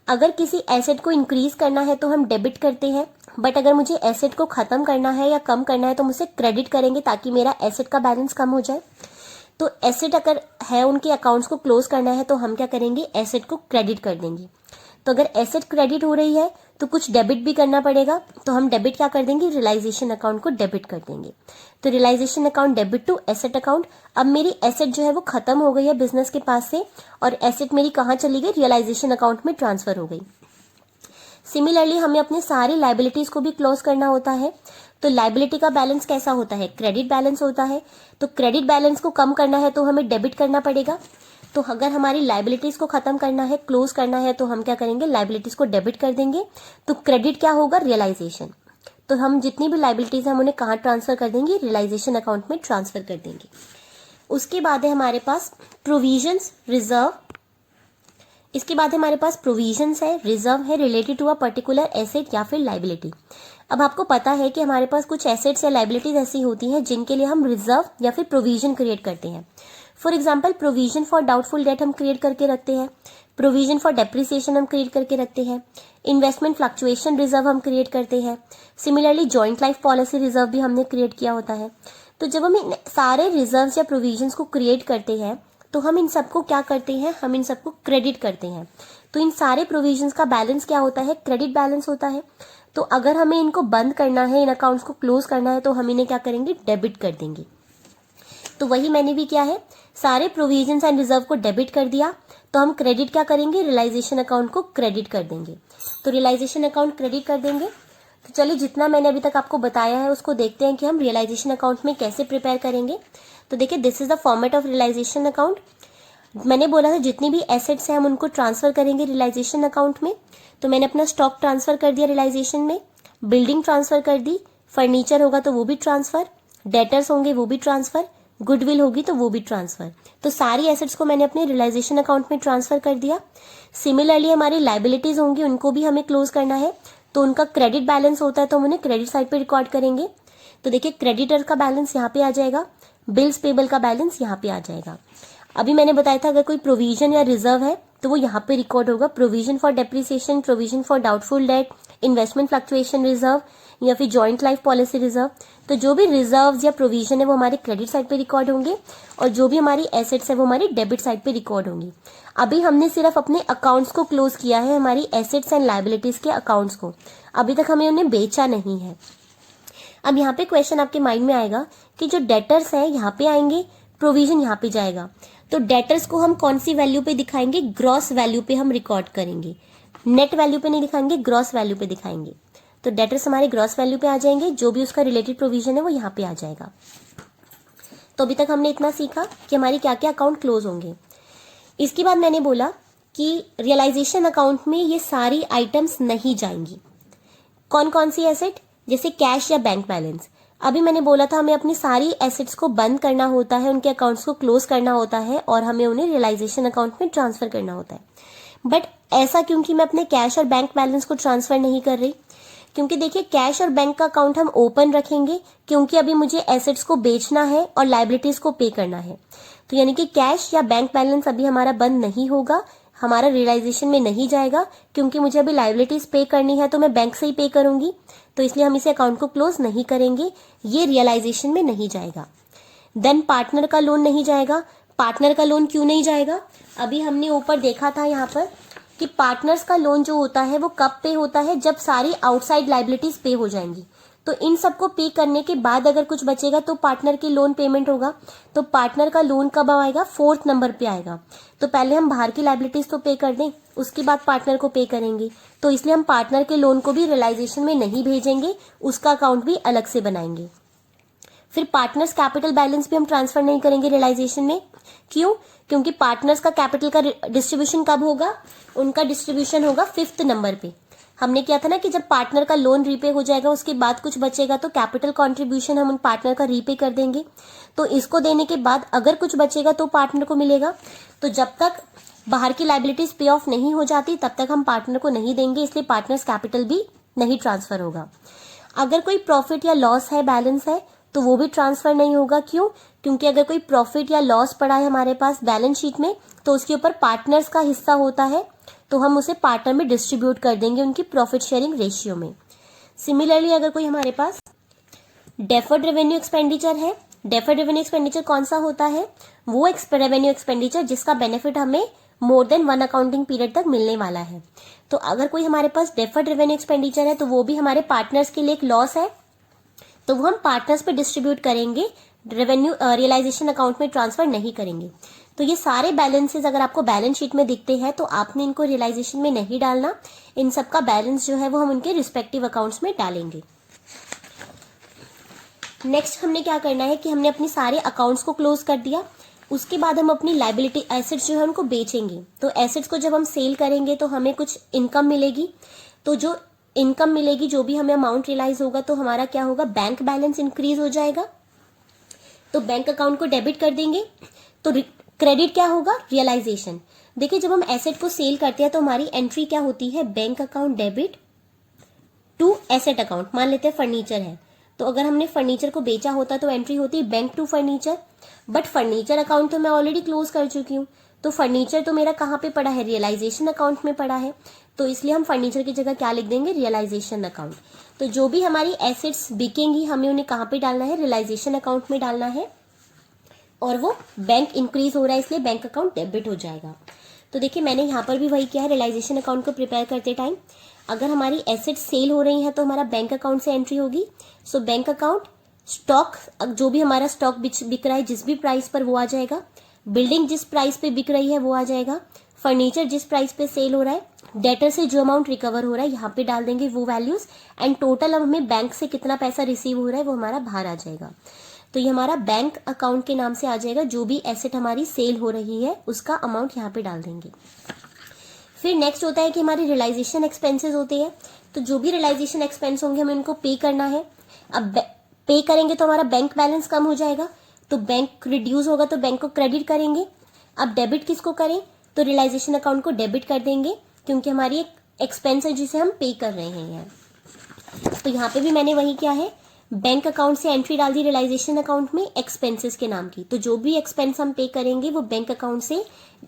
अगर किसी एसेट को इंक्रीज करना है तो हम डेबिट करते हैं, बट अगर मुझे एसेट को खत्म करना है या कम करना है तो मुझे क्रेडिट करेंगे ताकि मेरा एसेट का बैलेंस कम हो जाए। तो एसेट अगर है उनके अकाउंट्स को क्लोज करना है तो हम क्या करेंगे, एसेट को क्रेडिट कर देंगे। तो अगर एसेट क्रेडिट हो रही है तो कुछ डेबिट भी करना पड़ेगा, तो हम डेबिट क्या कर देंगे, रियलाइजेशन अकाउंट को डेबिट कर देंगे। तो realisation account debit to asset account. अब मेरी एसेट जो है वो खत्म हो गई है बिजनेस के पास से और एसेट मेरी कहाँ चली गई, रियलाइजेशन अकाउंट में ट्रांसफर हो गई। सिमिलरली हमें अपने सारी लाइबिलिटीज को भी क्लोज करना होता है। तो लाइबिलिटी का बैलेंस कैसा होता है, क्रेडिट बैलेंस होता है। तो क्रेडिट बैलेंस को कम करना है तो हमें डेबिट करना पड़ेगा। तो अगर हमारी लाइबिलिटीज को खत्म करना है, क्लोज करना है, तो हम क्या करेंगे, लाइबिलिटीज को डेबिट कर देंगे। तो क्रेडिट क्या होगा, रियलाइजेशन। तो हम जितनी भी लाइबिलिटीज है हम उन्हें कहाँ ट्रांसफर कर देंगे, रियलाइजेशन अकाउंट में ट्रांसफर कर देंगे। उसके बाद है हमारे पास प्रोविजंस, रिजर्व। इसके बाद हमारे पास प्रोविजंस है, रिजर्व है related to a particular asset या फिर लाइबिलिटी। अब आपको पता है कि हमारे पास कुछ एसेट्स या लाइबिलिटीज ऐसी होती हैं जिनके लिए हम रिजर्व या फिर प्रोविजन क्रिएट करते हैं। For example provision for doubtful debt हम क्रिएट करके रखते हैं, प्रोविजन फॉर डेप्रिसिएशन हम क्रिएट करके रखते हैं, इन्वेस्टमेंट फ्लक्चुएशन रिजर्व हम क्रिएट करते हैं। Similarly joint life policy reserve भी हमने क्रिएट किया होता है। तो जब हम इन सारे रिजर्व्स या प्रोविजंस को क्रिएट करते हैं तो हम इन सबको क्या करते हैं, हम इन सबको क्रेडिट करते हैं। तो इन सारे प्रोविजंस का बैलेंस क्या होता है, क्रेडिट बैलेंस होता है। तो अगर हमें इनको बंद करना है, इन अकाउंट्स को क्लोज करना है, तो हम इन्हें क्या करेंगे, डेबिट कर देंगे। तो वही मैंने भी किया है, सारे प्रोविजंस एंड रिजर्व को डेबिट कर दिया। तो हम क्रेडिट क्या करेंगे, रियलाइजेशन अकाउंट को क्रेडिट कर देंगे। तो रियलाइजेशन अकाउंट क्रेडिट कर देंगे। तो चलिए जितना मैंने अभी तक आपको बताया है उसको देखते हैं कि हम रियलाइजेशन अकाउंट में कैसे प्रिपेयर करेंगे। तो देखिए this is the format of realisation account. मैंने बोला था जितनी भी एसेट्स हैं हम उनको ट्रांसफर करेंगे रियलाइजेशन अकाउंट में। तो मैंने अपना स्टॉक ट्रांसफर कर दिया रियलाइजेशन में, बिल्डिंग ट्रांसफर कर दी, फर्नीचर होगा तो वो भी ट्रांसफर, डेटर्स होंगे वो भी ट्रांसफर, गुडविल होगी तो वो भी ट्रांसफर। तो सारी एसेट्स को मैंने अपने रियलाइजेशन अकाउंट में ट्रांसफर कर दिया। सिमिलरली हमारी लाइबिलिटीज होंगी उनको भी हमें क्लोज करना है। तो उनका क्रेडिट बैलेंस होता है तो हम उन्हें क्रेडिट साइड पे रिकॉर्ड करेंगे। तो देखिए क्रेडिटर का बैलेंस यहाँ पे आ जाएगा, बिल्स पेबल का बैलेंस यहाँ पे आ जाएगा। अभी मैंने बताया था अगर कोई प्रोविजन या रिजर्व है तो वो यहाँ पे रिकॉर्ड होगा, provision for depreciation, provision for doubtful debt, investment fluctuation reserve या फिर जॉइंट लाइफ पॉलिसी रिजर्व। तो जो भी रिजर्व्स या प्रोविजन है वो हमारे क्रेडिट साइड पे रिकॉर्ड होंगे और जो भी हमारी एसेट्स है वो हमारी डेबिट साइड पे रिकॉर्ड होंगी। अभी हमने सिर्फ अपने अकाउंट्स को क्लोज किया है, हमारी एसेट्स एंड लाइबिलिटीज के अकाउंट्स को, अभी तक हमें उन्हें बेचा नहीं है। अब यहाँ पे क्वेश्चन आपके माइंड में आएगा कि जो डेटर्स है यहाँ पे आएंगे, प्रोविजन यहाँ पे जाएगा। तो डेटर्स को हम कौन सी वैल्यू पे दिखाएंगे, ग्रॉस वैल्यू पे हम रिकॉर्ड करेंगे, नेट वैल्यू पे नहीं दिखाएंगे, ग्रॉस वैल्यू पे दिखाएंगे। तो डेटर्स हमारे ग्रॉस वैल्यू पे आ जाएंगे, जो भी उसका रिलेटेड प्रोविजन है वो यहाँ पे आ जाएगा। तो अभी तक हमने इतना सीखा कि हमारी क्या क्या अकाउंट क्लोज होंगे। इसके बाद मैंने बोला कि रियलाइजेशन अकाउंट में ये सारी आइटम्स नहीं जाएंगी। कौन कौन सी एसेट, जैसे कैश या बैंक बैलेंस। अभी मैंने बोला था हमें अपनी सारी एसेट्स को बंद करना होता है, उनके अकाउंट्स को क्लोज करना होता है और हमें उन्हें रियलाइजेशन अकाउंट में ट्रांसफर करना होता है। बट ऐसा क्योंकि मैं अपने कैश और बैंक बैलेंस को ट्रांसफर नहीं कर रही, क्योंकि देखिए कैश और बैंक का अकाउंट हम ओपन रखेंगे क्योंकि अभी मुझे एसेट्स को बेचना है और लाइबिलिटीज को पे करना है। तो यानी कि कैश या बैंक बैलेंस अभी हमारा बंद नहीं होगा, हमारा रियलाइजेशन में नहीं जाएगा, क्योंकि मुझे अभी लाइबिलिटीज पे करनी है तो मैं बैंक से ही पे करूंगी। तो इसलिए हम इसे अकाउंट को क्लोज नहीं करेंगे, ये रियलाइजेशन में नहीं जाएगा। देन पार्टनर का लोन नहीं जाएगा। पार्टनर का लोन क्यों नहीं जाएगा, अभी हमने ऊपर देखा था यहाँ पर कि पार्टनर्स का लोन जो होता है वो कब पे होता है, जब सारी आउटसाइड लाइबिलिटीज पे हो जाएंगी। तो इन सबको पे करने के बाद अगर कुछ बचेगा तो पार्टनर की लोन पेमेंट होगा। तो पार्टनर का लोन कब आएगा, 4th नंबर पे आएगा। तो पहले हम बाहर की लाइबिलिटीज तो पे कर दें, उसके बाद पार्टनर को पे करेंगे। तो इसलिए हम पार्टनर के लोन को भी रियलाइजेशन में नहीं भेजेंगे, उसका अकाउंट भी अलग से बनाएंगे। फिर पार्टनर्स कैपिटल बैलेंस भी हम ट्रांसफर नहीं करेंगे रियलाइजेशन में। क्यों? क्योंकि पार्टनर्स का कैपिटल का डिस्ट्रीब्यूशन कब होगा? उनका डिस्ट्रीब्यूशन होगा 5th नंबर पे। हमने किया था ना कि जब पार्टनर का लोन रीपे हो जाएगा उसके बाद कुछ बचेगा तो कैपिटल कंट्रीब्यूशन हम उन पार्टनर का रीपे कर देंगे। तो इसको देने के बाद अगर कुछ बचेगा तो पार्टनर को मिलेगा। तो जब तक बाहर की लाइबिलिटीज पे ऑफ नहीं हो जाती तब तक हम पार्टनर को नहीं देंगे, इसलिए पार्टनर्स कैपिटल भी नहीं ट्रांसफर होगा। अगर कोई प्रॉफिट या लॉस है, बैलेंस है, तो वो भी ट्रांसफर नहीं होगा। क्यों? क्योंकि अगर कोई प्रॉफिट या लॉस पड़ा है हमारे पास बैलेंस शीट में तो उसके ऊपर पार्टनर्स का हिस्सा होता है, तो हम उसे पार्टनर में डिस्ट्रीब्यूट कर देंगे उनकी प्रॉफिट शेयरिंग रेशियो में। सिमिलरली अगर कोई हमारे पास डेफर्ड रेवेन्यू एक्सपेंडिचर है, डेफर्ड रेवेन्यू एक्सपेंडिचर कौन सा होता है? वो रेवेन्यू एक्सपेंडिचर जिसका बेनिफिट हमें मोर देन 1 अकाउंटिंग पीरियड तक मिलने वाला है। तो अगर कोई हमारे पास डेफर्ड रेवेन्यू एक्सपेंडिचर है तो वो भी हमारे पार्टनर्स के लिए एक लॉस है, तो वो हम पार्टनर्स पे डिस्ट्रीब्यूट करेंगे, रेवेन्यू रियलाइजेशन अकाउंट में ट्रांसफर नहीं करेंगे। तो ये सारे बैलेंसेस अगर आपको बैलेंस शीट में दिखते हैं तो आपने इनको रियलाइजेशन में नहीं डालना, इन सबका बैलेंस जो है वो हम उनके रिस्पेक्टिव अकाउंट्स में डालेंगे। नेक्स्ट हमने क्या करना है कि हमने अपनी सारे अकाउंट्स को क्लोज कर दिया, उसके बाद हम अपनी लाइबिलिटी एसेट्स जो है उनको बेचेंगे। तो एसेट्स को जब हम सेल करेंगे तो हमें कुछ इनकम मिलेगी, तो जो इनकम मिलेगी, जो भी हमें अमाउंट रियलाइज होगा, तो हमारा क्या होगा? बैंक बैलेंस इंक्रीज हो जाएगा, तो बैंक अकाउंट को डेबिट कर देंगे। तो क्रेडिट क्या होगा? रियलाइजेशन। देखिए जब हम एसेट को सेल करते हैं तो हमारी एंट्री क्या होती है? Bank account debit to asset account. मान लेते हैं फर्नीचर है, तो अगर हमने फर्नीचर को बेचा होता तो एंट्री होती है bank to furniture, but furniture account तो मैं ऑलरेडी क्लोज कर चुकी हूँ, तो फर्नीचर तो मेरा कहाँ पे पड़ा है? रियलाइजेशन अकाउंट में पड़ा है, तो इसलिए हम फर्नीचर की जगह क्या लिख देंगे? Realisation account. तो जो भी हमारी एसेट्स बिकेंगी हमें उन्हें कहाँ पे डालना है? रियलाइजेशन अकाउंट में डालना है, और वो बैंक इंक्रीज हो रहा है इसलिए बैंक अकाउंट डेबिट हो जाएगा। तो देखिए मैंने यहाँ पर भी वही किया है, रियलाइजेशन अकाउंट को प्रिपेयर करते टाइम अगर हमारी एसेट्स सेल हो रही हैं तो हमारा बैंक अकाउंट से एंट्री होगी। सो बैंक अकाउंट स्टॉक, जो भी हमारा स्टॉक बिक रहा है जिस भी प्राइस पर वो आ जाएगा, बिल्डिंग जिस प्राइस पे बिक रही है वो आ जाएगा, फर्नीचर जिस प्राइस पे सेल हो रहा है, डेटर से जो अमाउंट रिकवर हो रहा है यहाँ पे डाल देंगे वो वैल्यूज, एंड टोटल अब हमें बैंक से कितना पैसा रिसीव हो रहा है वो हमारा बाहर आ जाएगा। तो ये हमारा बैंक अकाउंट के नाम से आ जाएगा, जो भी एसेट हमारी सेल हो रही है उसका अमाउंट यहाँ पे डाल देंगे। फिर नेक्स्ट होता है कि हमारे रियलाइजेशन एक्सपेंसेस होते हैं, तो जो भी रियलाइजेशन एक्सपेंस होंगे हमें उनको पे करना है। अब पे करेंगे तो हमारा बैंक बैलेंस कम हो जाएगा, तो बैंक रिड्यूस होगा तो बैंक को क्रेडिट करेंगे। अब डेबिट किसको करें? तो रियलाइजेशन अकाउंट को डेबिट कर देंगे, क्योंकि हमारी एक एक्सपेंस है जिसे हम पे कर रहे हैं। तो यहाँ पे भी मैंने वही किया है, बैंक अकाउंट से एंट्री डाल दी रियलाइजेशन अकाउंट में एक्सपेंसेस के नाम की, तो जो भी एक्सपेंस हम पे करेंगे वो बैंक अकाउंट से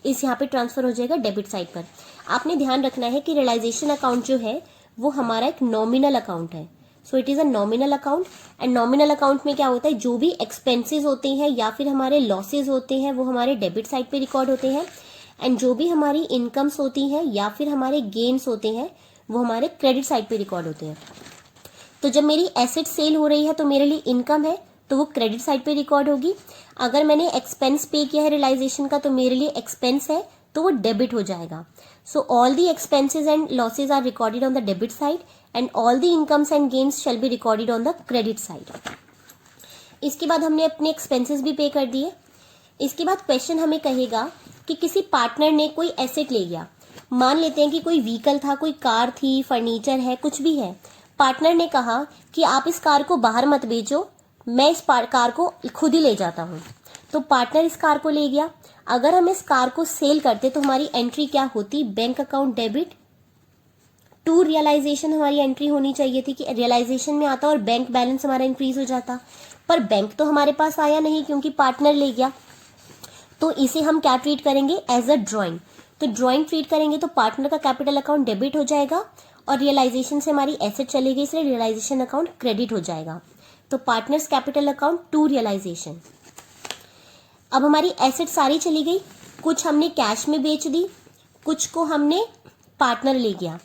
इस यहाँ पे ट्रांसफर हो जाएगा डेबिट साइड पर। आपने ध्यान रखना है कि रियलाइजेशन अकाउंट जो है वो हमारा एक नॉमिनल अकाउंट है, so it is a nominal account. And nominal account में क्या होता है? जो भी एक्सपेंसेस होते हैं या फिर हमारे लॉसेज होते हैं वो हमारे डेबिट साइड पे रिकॉर्ड होते हैं, एंड जो भी हमारी इनकम्स होती हैं या फिर हमारे गेन्स होते हैं वो हमारे क्रेडिट साइड पे रिकॉर्ड होते हैं। तो जब मेरी एसेट सेल हो रही है तो मेरे लिए इनकम है तो वो क्रेडिट साइड पे रिकॉर्ड होगी। अगर मैंने एक्सपेंस पे किया है रियलाइजेशन का तो मेरे लिए एक्सपेंस है तो वो डेबिट हो जाएगा। So all the expenses and losses are recorded on the debit side and all the incomes and gains shall be recorded on the credit side. इसके बाद हमने अपने एक्सपेंसेस भी पे कर दिए। इसके बाद क्वेश्चन हमें कहेगा कि किसी पार्टनर ने कोई एसेट ले लिया, मान लेते हैं कि कोई व्हीकल था, कोई कार थी, फर्नीचर है, कुछ भी है। पार्टनर ने कहा कि आप इस कार को बाहर मत बेचो, मैं इस कार को खुद ही ले जाता हूँ। तो पार्टनर इस कार को ले गया। अगर हम इस कार को सेल करते तो हमारी एंट्री क्या होती? Bank account debit to realisation हमारी एंट्री होनी चाहिए थी कि रियलाइजेशन में आता और बैंक बैलेंस हमारा इंक्रीज हो जाता, पर बैंक तो हमारे पास आया नहीं क्योंकि पार्टनर ले गया। तो इसे हम क्या ट्रीट करेंगे? As a drawing. तो ड्रॉइंग ट्रीट करेंगे तो पार्टनर का कैपिटल अकाउंट डेबिट हो जाएगा और रियलाइजेशन से हमारी एसेट चली गई इसलिए रियलाइजेशन अकाउंट क्रेडिट हो जाएगा। तो partners capital account to realisation. अब हमारी एसेट सारी चली गई, कुछ हमने कैश में बेच दी, कुछ को हमने पार्टनर ले गया।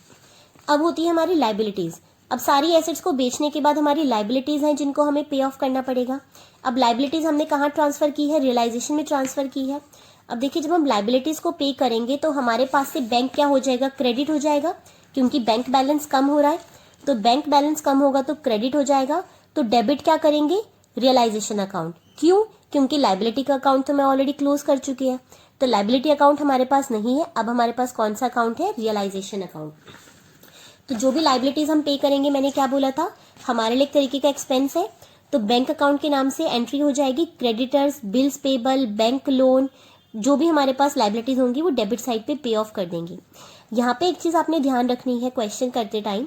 अब होती है हमारी लाइबिलिटीज। अब सारी एसेट्स को बेचने के बाद हमारी लाइबिलिटीज हैं जिनको हमें पे ऑफ करना पड़ेगा। अब लाइबिलिटीज हमने कहाँ ट्रांसफर की है? रियलाइजेशन में ट्रांसफर की है। अब देखिए जब हम लाइबिलिटीज को पे करेंगे तो हमारे पास से बैंक क्या हो जाएगा? क्रेडिट हो जाएगा, क्योंकि बैंक बैलेंस कम हो रहा है। तो बैंक बैलेंस कम होगा तो क्रेडिट हो जाएगा। तो डेबिट क्या करेंगे? Realisation account. क्यों? क्योंकि लाइबिलिटी का अकाउंट तो मैं ऑलरेडी क्लोज कर चुकी है, तो लाइबिलिटी अकाउंट हमारे पास नहीं है। अब हमारे पास कौन सा अकाउंट है? Realisation account. तो जो भी लाइबिलिटीज हम पे करेंगे, मैंने क्या बोला था, हमारे लिए एक तरीके का एक्सपेंस है, तो बैंक अकाउंट के नाम से एंट्री हो जाएगी। Creditors, bills payable, bank loan, जो भी हमारे पास लाइबिलिटीज होंगी वो डेबिट साइड पे पे ऑफ कर देंगे। यहाँ पे एक चीज आपने ध्यान रखनी है क्वेश्चन करते टाइम,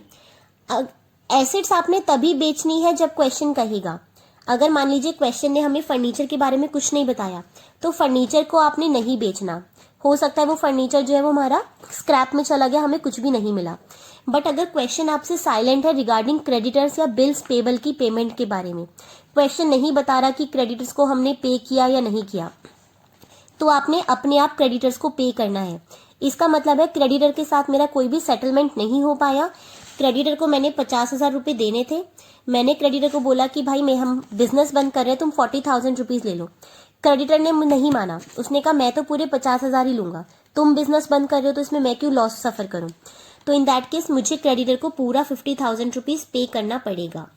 एसेट्स आपने तभी बेचनी है जब क्वेश्चन कहेगा। अगर मान लीजिए क्वेश्चन ने हमें फर्नीचर के बारे में कुछ नहीं बताया, तो फर्नीचर को आपने नहीं बेचना। हो सकता है वो फर्नीचर जो है वो हमारा स्क्रैप में चला गया, हमें कुछ भी नहीं मिला। बट अगर क्वेश्चन आपसे साइलेंट है रिगार्डिंग क्रेडिटर्स या बिल्स पेबल की पेमेंट के बारे में, क्वेश्चन नहीं बता रहा कि क्रेडिटर्स को हमने पे किया या नहीं किया, तो आपने अपने आप क्रेडिटर्स को पे करना है। इसका मतलब है क्रेडिटर के साथ मेरा कोई भी सेटलमेंट नहीं हो पाया। क्रेडिटर को मैंने 50,000 रुपये देने थे, मैंने क्रेडिटर को बोला कि भाई हम बिजनेस बंद कर रहे हैं, तुम 40,000 रुपीज ले लो। क्रेडिटर ने नहीं माना, उसने कहा मैं तो पूरे 50,000 ही लूंगा, तुम बिजनेस बंद कर रहे हो तो इसमें मैं क्यों लॉस सफर करूं। तो इन दैट केस मुझे क्रेडिटर को पूरा 50,000 रुपीज पे करना पड़ेगा।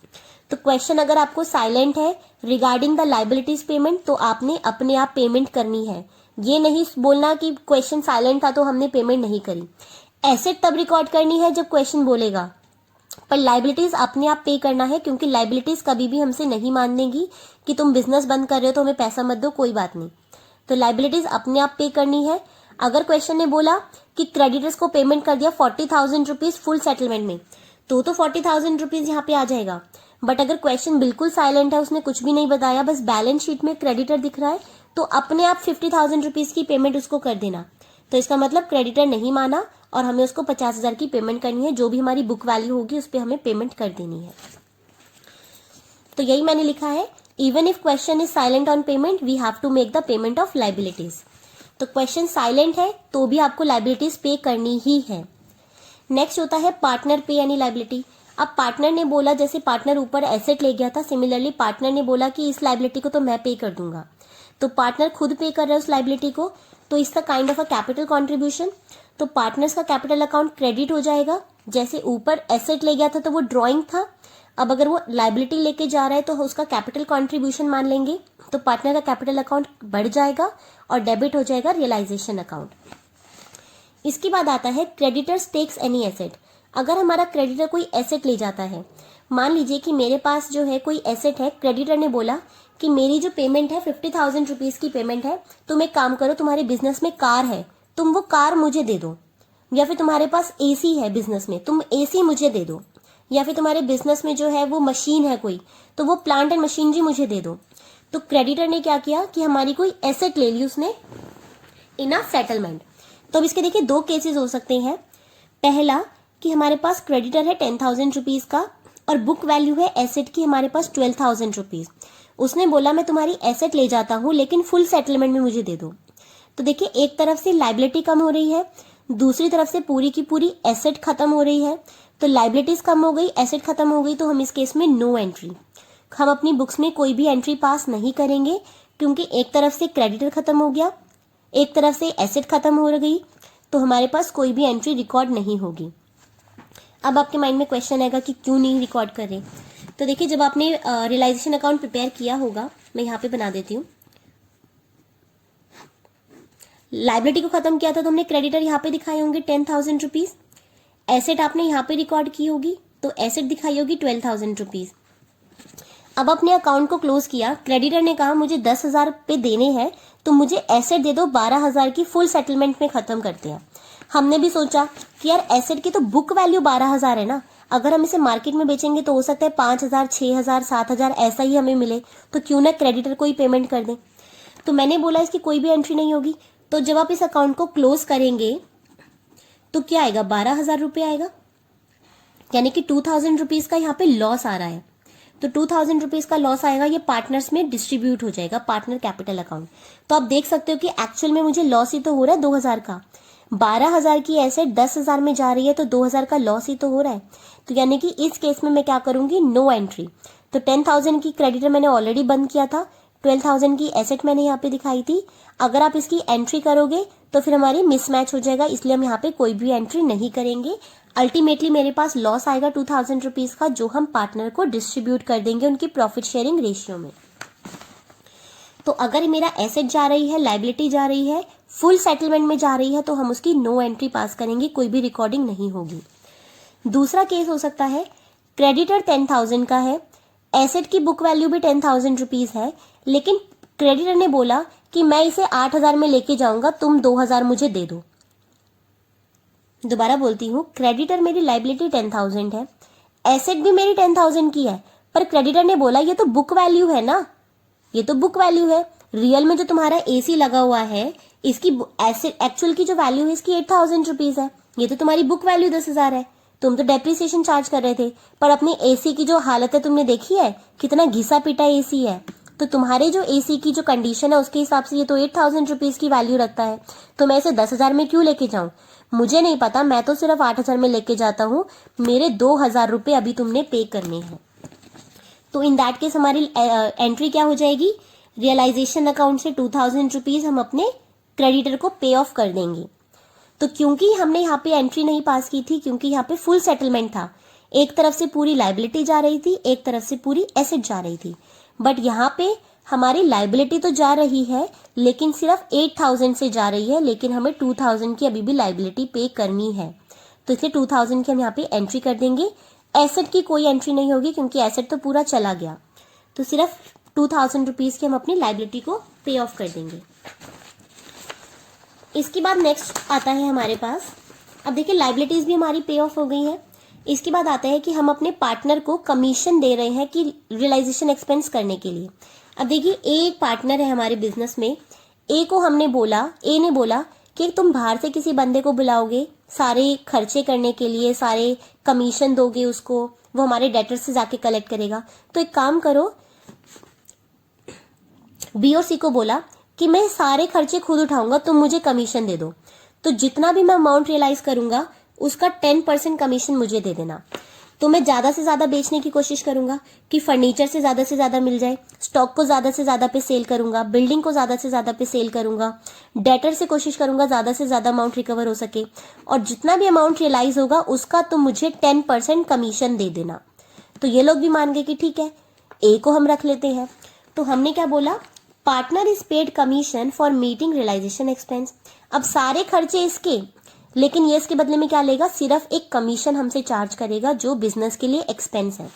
तो क्वेश्चन अगर आपको साइलेंट है रिगार्डिंग द लाइबिलिटीज पेमेंट, तो आपने अपने आप पेमेंट करनी है। ये नहीं बोलना कि क्वेश्चन साइलेंट था तो हमने पेमेंट नहीं करी। एसेट तब रिकॉर्ड करनी है जब क्वेश्चन बोलेगा, पर लाइबिलिटीज अपने आप पे करना है, क्योंकि लाइबिलिटीज कभी भी हमसे नहीं मान देंगी कि तुम बिजनेस बंद कर रहे हो तो हमें पैसा मत दो, कोई बात नहीं। तो लाइबिलिटीज अपने आप पे करनी है। अगर क्वेश्चन ने बोला कि क्रेडिटर्स को पेमेंट कर दिया 40,000 रुपीज फुल सेटलमेंट में, तो 40,000 रुपीज यहाँ पे आ जाएगा। बट अगर क्वेश्चन बिल्कुल साइलेंट है, उसने कुछ भी नहीं बताया, बस बैलेंस शीट में क्रेडिटर दिख रहा है, तो अपने आप 50,000 रुपीज की पेमेंट उसको कर देना। तो इसका मतलब क्रेडिटर नहीं माना और हमें उसको 50,000 की पेमेंट करनी है। जो भी हमारी बुक वैल्यू होगी उस पर हमें पेमेंट कर देनी है। तो यही मैंने लिखा है, even if question is silent on payment we have to make the payment of liabilities. तो क्वेश्चन साइलेंट है तो भी आपको लाइबिलिटीज पे करनी ही है। नेक्स्ट होता है पार्टनर पे यानी लाइबिलिटी। अब पार्टनर ने बोला, जैसे पार्टनर ऊपर एसेट ले गया था, सिमिलरली पार्टनर ने बोला कि इस लाइबिलिटी को तो मैं पे कर दूंगा, तो पार्टनर खुद पे कर रहा है उस लाइबिलिटी को, तो इसका kind of a capital contribution. तो पार्टनर्स का कैपिटल अकाउंट क्रेडिट हो जाएगा। जैसे ऊपर एसेट ले गया था तो वो ड्रॉइंग था, अब अगर वो लाइबिलिटी लेके जा रहा है तो उसका कैपिटल कॉन्ट्रीब्यूशन मान लेंगे, तो पार्टनर का कैपिटल अकाउंट बढ़ जाएगा और डेबिट हो जाएगा रियलाइजेशन अकाउंट। इसके बाद आता है क्रेडिटर्स टेक्स एनी एसेट। अगर हमारा क्रेडिटर कोई एसेट ले जाता है, मान लीजिए कि मेरे पास जो है कोई एसेट है, क्रेडिटर ने बोला कि मेरी जो पेमेंट है 50,000 रुपीज की पेमेंट है, तुम एक काम करो, तुम्हारे बिजनेस में कार है, तुम वो कार मुझे दे दो, या फिर तुम्हारे पास एसी है बिजनेस में, तुम एसी मुझे दे दो, या फिर तुम्हारे बिजनेस में जो है वो मशीन है कोई, तो वो प्लांट एंड मशीनरी मुझे दे दो। तो क्रेडिटर ने क्या किया कि हमारी कोई एसेट ले ली उसने इन अ सेटलमेंट। तो अब इसके देखिए दो केसेस हो सकते हैं। पहला कि हमारे पास क्रेडिटर है 10,000 रुपीज का और बुक वैल्यू है एसेट की हमारे पास 12,000 रुपीज। उसने बोला मैं तुम्हारी एसेट ले जाता हूं लेकिन फुल सेटलमेंट में मुझे दे दो। तो देखिए एक तरफ से लाइबिलिटी कम हो रही है, दूसरी तरफ से पूरी की पूरी एसेट खत्म हो रही है। तो लाइबिलिटीज कम हो गई, एसेट खत्म हो गई, तो हम इस केस में नो एंट्री, हम अपनी बुक्स में कोई भी एंट्री पास नहीं करेंगे, क्योंकि एक तरफ से क्रेडिटर खत्म हो गया, एक तरफ से एसेट खत्म हो गई, तो हमारे पास कोई भी एंट्री रिकॉर्ड नहीं होगी। अब आपके माइंड में क्वेश्चन आएगा कि क्यों नहीं रिकॉर्ड कर रहे। तो देखिए जब आपने रियलाइजेशन अकाउंट प्रिपेयर किया होगा, मैं यहाँ पे बना देती हूँ, लाइबिलिटी को खत्म किया था तो हमने क्रेडिटर यहाँ पे दिखाए होंगे 10,000 रुपीज, एसेट आपने यहाँ पे रिकॉर्ड की होगी तो एसेट दिखाई होगी 12,000 रुपीज। अब अपने अकाउंट को क्लोज किया, क्रेडिटर ने कहा मुझे 10,000 रुपये देने हैं तो मुझे एसेट दे दो 12,000 की, फुल सेटलमेंट में खत्म करते हैं। हमने भी सोचा कि यार एसेट की तो बुक वैल्यू 12,000 है ना, अगर हम इसे मार्केट में बेचेंगे तो हो सकता है 5,000, 6,000, 7,000 ऐसा ही हमें मिले, तो क्यों ना क्रेडिटर को ही पेमेंट कर दें। तो मैंने बोला इसकी कोई भी एंट्री नहीं होगी। तो जब आप इस अकाउंट को क्लोज करेंगे तो क्या आएगा, 12,000 रुपये आएगा, यानी कि 2,000 रुपीज का यहाँ पे लॉस आ रहा है। तो 2,000 रुपीज का लॉस आएगा, ये पार्टनर्स में डिस्ट्रीब्यूट हो जाएगा, पार्टनर कैपिटल अकाउंट। तो आप देख सकते हो कि एक्चुअल में मुझे लॉस ही तो हो रहा है 2,000 का, 12,000 की एसेट 10,000 में जा रही है तो 2,000 का लॉस ही तो हो रहा है। तो यानी कि इस केस में मैं क्या करूंगी, नो एंट्री। तो 10,000 की क्रेडिटर मैंने ऑलरेडी बंद किया था, 12,000 की एसेट मैंने यहाँ पे दिखाई थी। अगर आप इसकी एंट्री करोगे तो फिर हमारी मिसमैच हो जाएगा, इसलिए हम यहाँ पे कोई भी एंट्री नहीं करेंगे। अल्टीमेटली मेरे पास लॉस आएगा 2,000 रुपीज का, जो हम पार्टनर को डिस्ट्रीब्यूट कर देंगे उनकी प्रॉफिट शेयरिंग रेशियो में। तो अगर मेरा एसेट जा रही है, लाइबिलिटी जा रही है, फुल सेटलमेंट में जा रही है, तो हम उसकी नो एंट्री पास करेंगे, कोई भी रिकॉर्डिंग नहीं होगी। दूसरा केस हो सकता है, क्रेडिटर 10,000 का है, एसेट की बुक वैल्यू भी 10,000 रुपीज है, लेकिन क्रेडिटर ने बोला कि मैं इसे 8,000 में लेके जाऊंगा, तुम 2,000 मुझे दे दो। दोबारा बोलती हूँ, क्रेडिटर मेरी लाइबिलिटी 10,000 है, एसेट भी मेरी 10,000 की है, पर क्रेडिटर ने बोला ये तो बुक वैल्यू है ना, ये तो बुक वैल्यू है। रियल में जो तुम्हारा एसी लगा हुआ है, इसकी एसेट एक्चुअल की जो वैल्यू है इसकी 8,000 रुपीज है, ये तो तुम्हारी बुक वैल्यू 10,000 है। तुम तो डेप्रिसिएशन चार्ज कर रहे थे, पर अपनी एसी की जो हालत है तुमने देखी है, कितना घिसा पिटा एसी है। तो तुम्हारे जो एसी की जो कंडीशन है उसके हिसाब से ये तो 8,000 रुपीज की वैल्यू रखता है, तो मैं इसे 10,000 में क्यों लेके जाऊं? मुझे नहीं पता, मैं तो सिर्फ 8,000 में लेके जाता हूँ, मेरे 2,000 रुपए अभी तुमने पे करने हैं। तो इन दैट केस हमारी एंट्री क्या हो जाएगी, रियलाइजेशन अकाउंट से 2,000 रुपीज हम अपने क्रेडिटर को पे ऑफ कर देंगे। तो क्योंकि हमने यहाँ पे एंट्री नहीं पास की थी, क्योंकि यहाँ पे फुल सेटलमेंट था, एक तरफ से पूरी लाइबिलिटी जा रही थी, एक तरफ से पूरी एसेट जा रही थी, बट यहाँ पे हमारी लाइबिलिटी तो जा रही है लेकिन सिर्फ 8,000 से जा रही है, लेकिन हमें 2,000 की अभी भी लाइबिलिटी पे करनी है, तो इसलिए 2,000 की हम यहाँ पे एंट्री कर देंगे। एसेट की कोई एंट्री नहीं होगी क्योंकि एसेट तो पूरा चला गया, तो सिर्फ 2,000 रुपीज की हम अपनी लाइबिलिटी को पे ऑफ कर देंगे। इसके बाद नेक्स्ट आता है हमारे पास, अब देखिए लाइबिलिटीज भी हमारी पे ऑफ हो गई है। इसके बाद आता है कि हम अपने पार्टनर को कमीशन दे रहे हैं कि रियलाइजेशन एक्सपेंस करने के लिए। अब देखिए एक पार्टनर है हमारे बिजनेस में, ए को हमने बोला, ए ने बोला कि तुम बाहर से किसी बंदे को बुलाओगे सारे खर्चे करने के लिए, सारे कमीशन दोगे उसको, वो हमारे डेटर से जाके कलेक्ट करेगा। तो एक काम करो, बी और सी को बोला कि मैं सारे खर्चे खुद उठाऊंगा, तुम मुझे कमीशन दे दो। तो जितना भी मैं अमाउंट रियलाइज करूंगा उसका 10% कमीशन मुझे दे देना। तो मैं ज्यादा से ज्यादा बेचने की कोशिश करूंगा कि फर्नीचर से ज्यादा मिल जाए, स्टॉक को ज्यादा से ज्यादा पे सेल करूंगा, बिल्डिंग को ज्यादा से ज्यादा पे सेल करूंगा, डेटर से कोशिश करूंगा ज्यादा से ज्यादा अमाउंट रिकवर हो सके, और जितना भी अमाउंट रियलाइज होगा उसका तुम मुझे 10% कमीशन दे देना। तो ये लोग भी मान गए कि ठीक है, ए को हम रख लेते हैं। तो हमने क्या बोला, partner is paid commission for meeting realisation expense. अब सारे खर्चे इसके, लेकिन ये इसके बदले में क्या लेगा, सिर्फ एक कमीशन हमसे चार्ज करेगा जो बिजनेस के लिए एक्सपेंस है।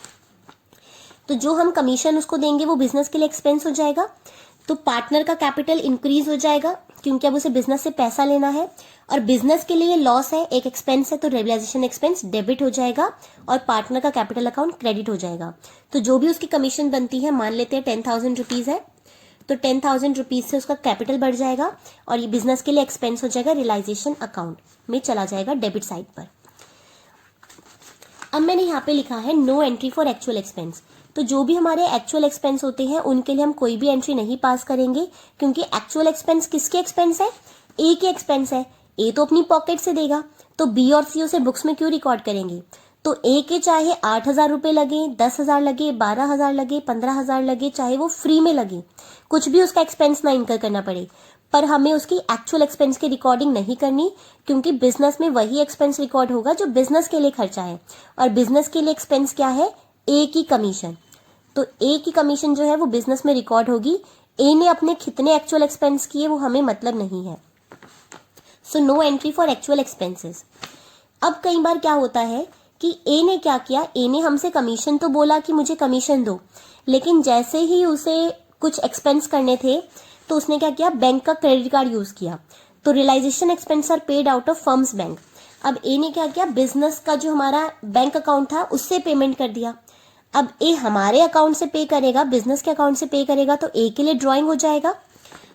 तो जो हम कमीशन उसको देंगे वो बिजनेस के लिए एक्सपेंस हो जाएगा। तो पार्टनर का कैपिटल इंक्रीज हो जाएगा क्योंकि अब उसे बिजनेस से पैसा लेना है, और बिजनेस के लिए लॉस है, एक एक्सपेंस है, तो रियलाइजेशन एक्सपेंस डेबिट हो जाएगा और पार्टनर का कैपिटल अकाउंट क्रेडिट हो जाएगा। तो जो भी उसकी कमीशन बनती है, मान लेते हैं 10,000 रुपीज है, तो 10,000 रुपीज से उसका कैपिटल बढ़ जाएगा और ये बिजनेस के लिए एक्सपेंस हो जाएगा, रियलाइजेशन अकाउंट में चला जाएगा डेबिट साइड पर। अब मैंने यहाँ पे लिखा है no entry for actual expense. तो जो भी हमारे एक्चुअल एक्सपेंस होते हैं उनके लिए हम कोई भी एंट्री नहीं पास करेंगे, क्योंकि एक्चुअल एक्सपेंस किसके एक्सपेंस है, ए के एक्सपेंस है। ए तो अपनी पॉकेट से देगा, तो बी और सी उसे बुक्स में क्यों रिकॉर्ड करेंगे। तो ए के चाहे 8,000 रुपए लगे, 10,000 लगे, 12,000 लगे, 15,000 लगे, चाहे वो फ्री में लगे, कुछ भी उसका एक्सपेंस ना इनकर करना पड़े, पर हमें उसकी एक्चुअल एक्सपेंस की रिकॉर्डिंग नहीं करनी, क्योंकि बिजनेस में वही एक्सपेंस रिकॉर्ड होगा जो बिजनेस के लिए खर्चा है, और बिजनेस के लिए एक्सपेंस क्या है, ए की कमीशन। तो ए की कमीशन जो है वो बिजनेस में रिकॉर्ड होगी। ए ने अपने कितने एक्चुअल एक्सपेंस किए वो हमें मतलब नहीं है। So no entry for actual expenses. अब कई बार क्या होता है कि ए ने क्या किया, ए ने हमसे कमीशन तो बोला कि मुझे कमीशन दो, लेकिन जैसे ही उसे कुछ एक्सपेंस करने थे तो उसने क्या किया, बैंक का क्रेडिट कार्ड यूज किया। तो realisation expense are paid out of firm's bank. अब ए ने क्या किया, बिजनेस का जो हमारा बैंक अकाउंट था उससे पेमेंट कर दिया। अब ए हमारे अकाउंट से पे करेगा, बिजनेस के अकाउंट से पे करेगा, तो ए के लिए ड्रॉइंग हो जाएगा।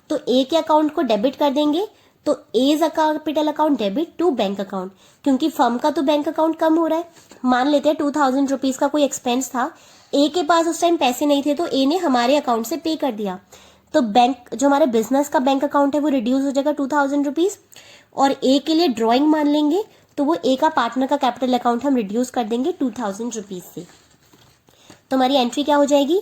तो ए के अकाउंट को डेबिट कर देंगे, तो A's capital account debit to bank account, क्योंकि फर्म का तो बैंक अकाउंट कम हो रहा है। मान लेते हैं 2,000 रुपीज का कोई एक्सपेंस था, ए के पास उस टाइम पैसे नहीं थे, तो ए ने हमारे अकाउंट से पे कर दिया। तो बैंक जो हमारे बिजनेस का बैंक अकाउंट है वो रिड्यूस हो जाएगा 2,000 रुपीज, और ए के लिए ड्रॉइंग मान लेंगे, तो वो ए का पार्टनर का कैपिटल अकाउंट हम रिड्यूस कर देंगे 2,000 रुपीज से। तो हमारी एंट्री क्या हो जाएगी,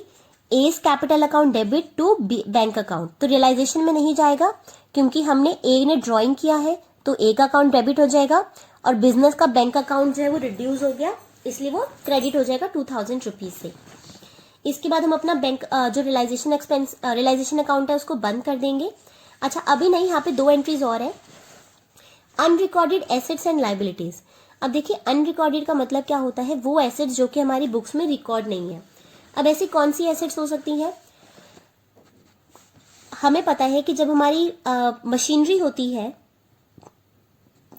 A's capital account debit to bank account, तो रियलाइजेशन में नहीं जाएगा क्योंकि हमने ए ने ड्रॉइंग किया है तो ए का अकाउंट डेबिट हो जाएगा और बिजनेस का बैंक अकाउंट जो है वो रिड्यूस हो गया इसलिए वो क्रेडिट हो जाएगा 2000 रुपीज से। इसके बाद हम अपना बैंक जो रियलाइजेशन अकाउंट है उसको बंद कर देंगे। अच्छा अभी नहीं, यहाँ पे 2 एंट्रीज और है, अनरिकॉर्डेड एसेट्स एंड लाइबिलिटीज। अब देखिए अनरिकॉर्डेड का मतलब क्या होता है, वो एसेट्स जो कि हमारी बुक्स में रिकॉर्ड नहीं है। अब ऐसी कौन सी एसेट्स हो सकती हैं, हमें पता है कि जब हमारी मशीनरी होती है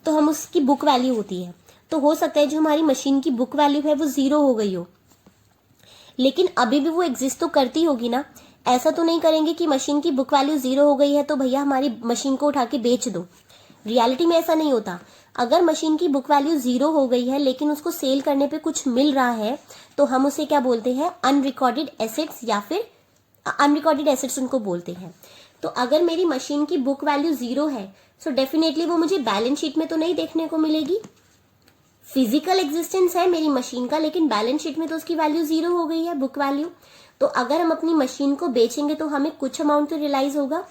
तो हम उसकी बुक वैल्यू होती है, तो हो सकता है जो हमारी मशीन की बुक वैल्यू है वो 0 हो गई हो, लेकिन अभी भी वो एग्जिस्ट तो करती होगी ना। ऐसा तो नहीं करेंगे कि मशीन की बुक वैल्यू 0 हो गई है तो भैया हमारी मशीन को उठा के बेच दो। रियलिटी में ऐसा नहीं होता। अगर मशीन की बुक वैल्यू 0 हो गई है लेकिन उसको सेल करने पे कुछ मिल रहा है तो हम उसे क्या बोलते हैं, अनरिकॉर्डेड एसेट्स, या फिर अनरिकॉर्डेड एसेट्स उनको बोलते हैं। तो अगर मेरी मशीन की बुक वैल्यू 0 है सो डेफिनेटली वो मुझे बैलेंस शीट में तो नहीं देखने को मिलेगी। फिजिकल एग्जिस्टेंस है मेरी मशीन का लेकिन बैलेंस शीट में तो उसकी वैल्यू 0 हो गई है, बुक वैल्यू। तो अगर हम अपनी मशीन को बेचेंगे तो हमें कुछ अमाउंट तो रियलाइज होगा,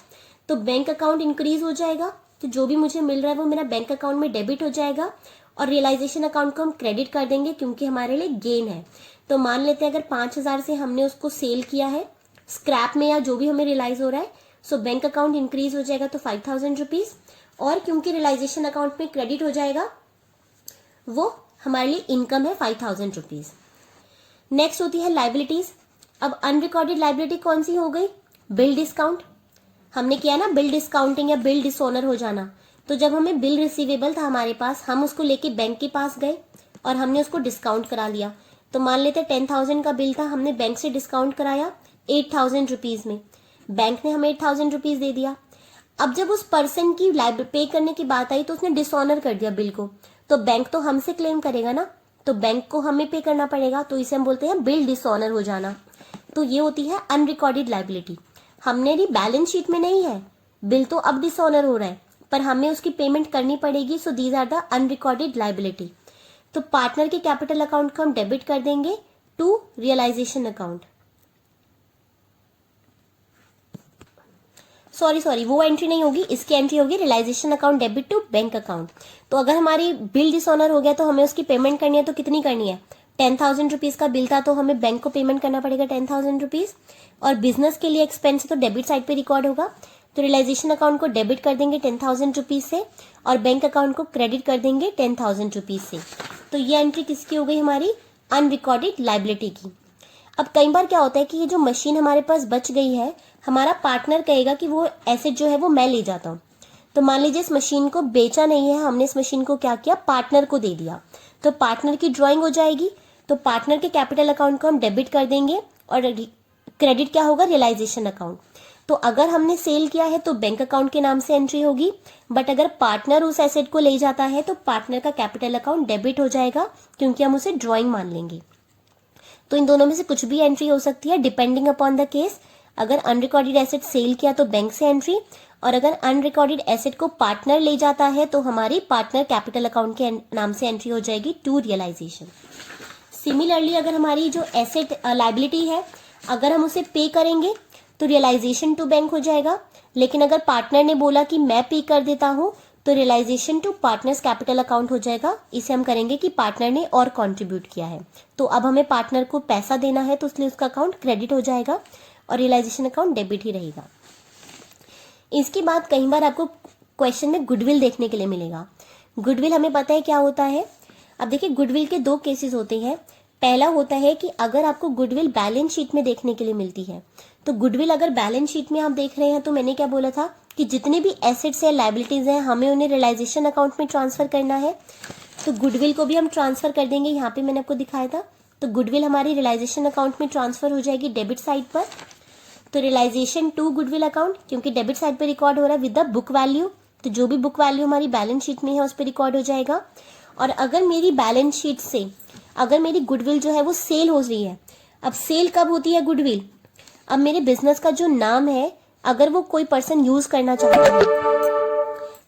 तो बैंक अकाउंट इंक्रीज हो जाएगा, तो जो भी मुझे मिल रहा है वो मेरा बैंक अकाउंट में डेबिट हो जाएगा और रियलाइजेशन अकाउंट को हम क्रेडिट कर देंगे क्योंकि हमारे लिए गेन है। तो मान लेते हैं अगर 5000 से हमने उसको सेल किया है स्क्रैप में या जो भी हमें रियलाइज हो रहा है, सो बैंक अकाउंट इंक्रीज हो जाएगा तो 5000 रुपीज, और क्योंकि रियलाइजेशन अकाउंट में क्रेडिट हो जाएगा वो हमारे लिए इनकम है 5000 रुपीज। नेक्स्ट होती है लाइबिलिटीज। अब अनरिकॉर्डेड लाइबिलिटी कौन सी हो गई, बिल डिस्काउंट। हमने किया ना बिल डिस्काउंटिंग या बिल डिसऑनर हो जाना, तो जब हमें बिल रिसीवेबल था हमारे पास, हम उसको लेके बैंक के पास गए और हमने उसको डिस्काउंट करा लिया। तो मान लेते 10,000 का बिल था, हमने बैंक से डिस्काउंट कराया 8,000 रुपीज में, बैंक ने हमें 8,000 रुपीज दे दिया। अब जब उस पर्सन की पे करने की बात आई तो उसने डिसऑनर कर दिया बिल को, तो बैंक तो हमसे क्लेम करेगा ना, तो बैंक को हमें पे करना पड़ेगा, तो इसे हम बोलते हैं बिल डिसऑनर हो जाना। तो ये होती है अनरिकॉर्डेड लाइबिलिटी। हमने भी बैलेंस शीट में नहीं है, बिल तो अब डिसऑनर हो रहा है पर हमें उसकी पेमेंट करनी पड़ेगी, so these are the unrecorded liability. तो पार्टनर के कैपिटल अकाउंट को हम डेबिट कर देंगे टू रियलाइजेशन अकाउंट। सॉरी वो एंट्री नहीं होगी, इसकी एंट्री होगी realisation account debit to bank account. तो अगर हमारी बिल डिसऑनर हो गया तो हमें उसकी पेमेंट करनी है, तो कितनी करनी है, 10,000 रुपीज का बिल था तो हमें बैंक को पेमेंट करना पड़ेगा 10,000 रुपीज, और बिजनेस के लिए एक्सपेंस है तो डेबिट साइड पे रिकॉर्ड होगा, तो रियलाइजेशन अकाउंट को डेबिट कर देंगे 10,000 रुपीज से और बैंक अकाउंट को क्रेडिट कर देंगे 10,000 रुपीज से। तो ये एंट्री किसकी हो गई, हमारी अनरिकॉर्डेड लाइबिलिटी की। अब कई बार क्या होता है कि ये जो मशीन हमारे पास बच गई है, हमारा पार्टनर कहेगा कि वो एसेट जो है वो मैं ले जाता हूँ। तो मान लीजिए इस मशीन को बेचा नहीं है, हमने इस मशीन को क्या किया, पार्टनर को दे दिया, तो पार्टनर की ड्राइंग हो जाएगी, तो पार्टनर के कैपिटल अकाउंट को हम डेबिट कर देंगे और क्रेडिट क्या होगा, रियलाइजेशन अकाउंट। तो अगर हमने सेल किया है तो बैंक अकाउंट के नाम से एंट्री होगी, बट अगर पार्टनर उस एसेट को ले जाता है तो पार्टनर का कैपिटल अकाउंट डेबिट हो जाएगा क्योंकि हम उसे ड्राइंग मान लेंगे। तो इन दोनों में से कुछ भी एंट्री हो सकती है डिपेंडिंग अपॉन द केस। अगर अनरिकॉर्डेड एसेट सेल किया तो बैंक से एंट्री, और अगर अनरिकॉर्डेड एसेट को पार्टनर ले जाता है तो हमारी पार्टनर कैपिटल अकाउंट के नाम से एंट्री हो जाएगी टू रियलाइजेशन। सिमिलरली अगर हमारी जो एसेट लाइबिलिटी है, अगर हम उसे पे करेंगे तो रियलाइजेशन टू बैंक हो जाएगा, लेकिन अगर पार्टनर ने बोला कि मैं पे कर देता हूं तो realisation to partners capital account हो जाएगा। इसे हम करेंगे कि पार्टनर ने और कंट्रीब्यूट किया है, तो अब हमें पार्टनर को पैसा देना है तो इसलिए उसका अकाउंट क्रेडिट हो जाएगा और रियलाइजेशन अकाउंट डेबिट ही रहेगा। इसके बाद कई बार आपको क्वेश्चन में गुडविल देखने के लिए मिलेगा। गुडविल हमें पता है क्या होता है। अब देखिए गुडविल के 2 केसेस होते हैं। पहला होता है कि अगर आपको गुडविल बैलेंस शीट में देखने के लिए मिलती है, तो गुडविल अगर बैलेंस शीट में आप देख रहे हैं तो मैंने क्या बोला था कि जितने भी एसेट्स या लाइबिलिटीज हैं हमें उन्हें रियलाइजेशन अकाउंट में ट्रांसफर करना है, तो गुडविल को भी हम ट्रांसफर कर देंगे। यहाँ पे मैंने आपको दिखाया था, तो गुडविल हमारी रियलाइजेशन अकाउंट में ट्रांसफर हो जाएगी डेबिट साइड पर। तो रियलाइजेशन टू गुडविल अकाउंट, क्योंकि डेबिट साइड पर रिकॉर्ड हो रहा है विद द बुक वैल्यू, तो जो भी बुक वैल्यू हमारी बैलेंस शीट में है उस पर रिकॉर्ड हो जाएगा। और अगर मेरी बैलेंस शीट से अगर मेरी गुडविल जो है वो सेल हो रही है, अब सेल कब होती है गुडविल, अब मेरे बिजनेस का जो नाम है अगर वो कोई पर्सन यूज करना चाहता है,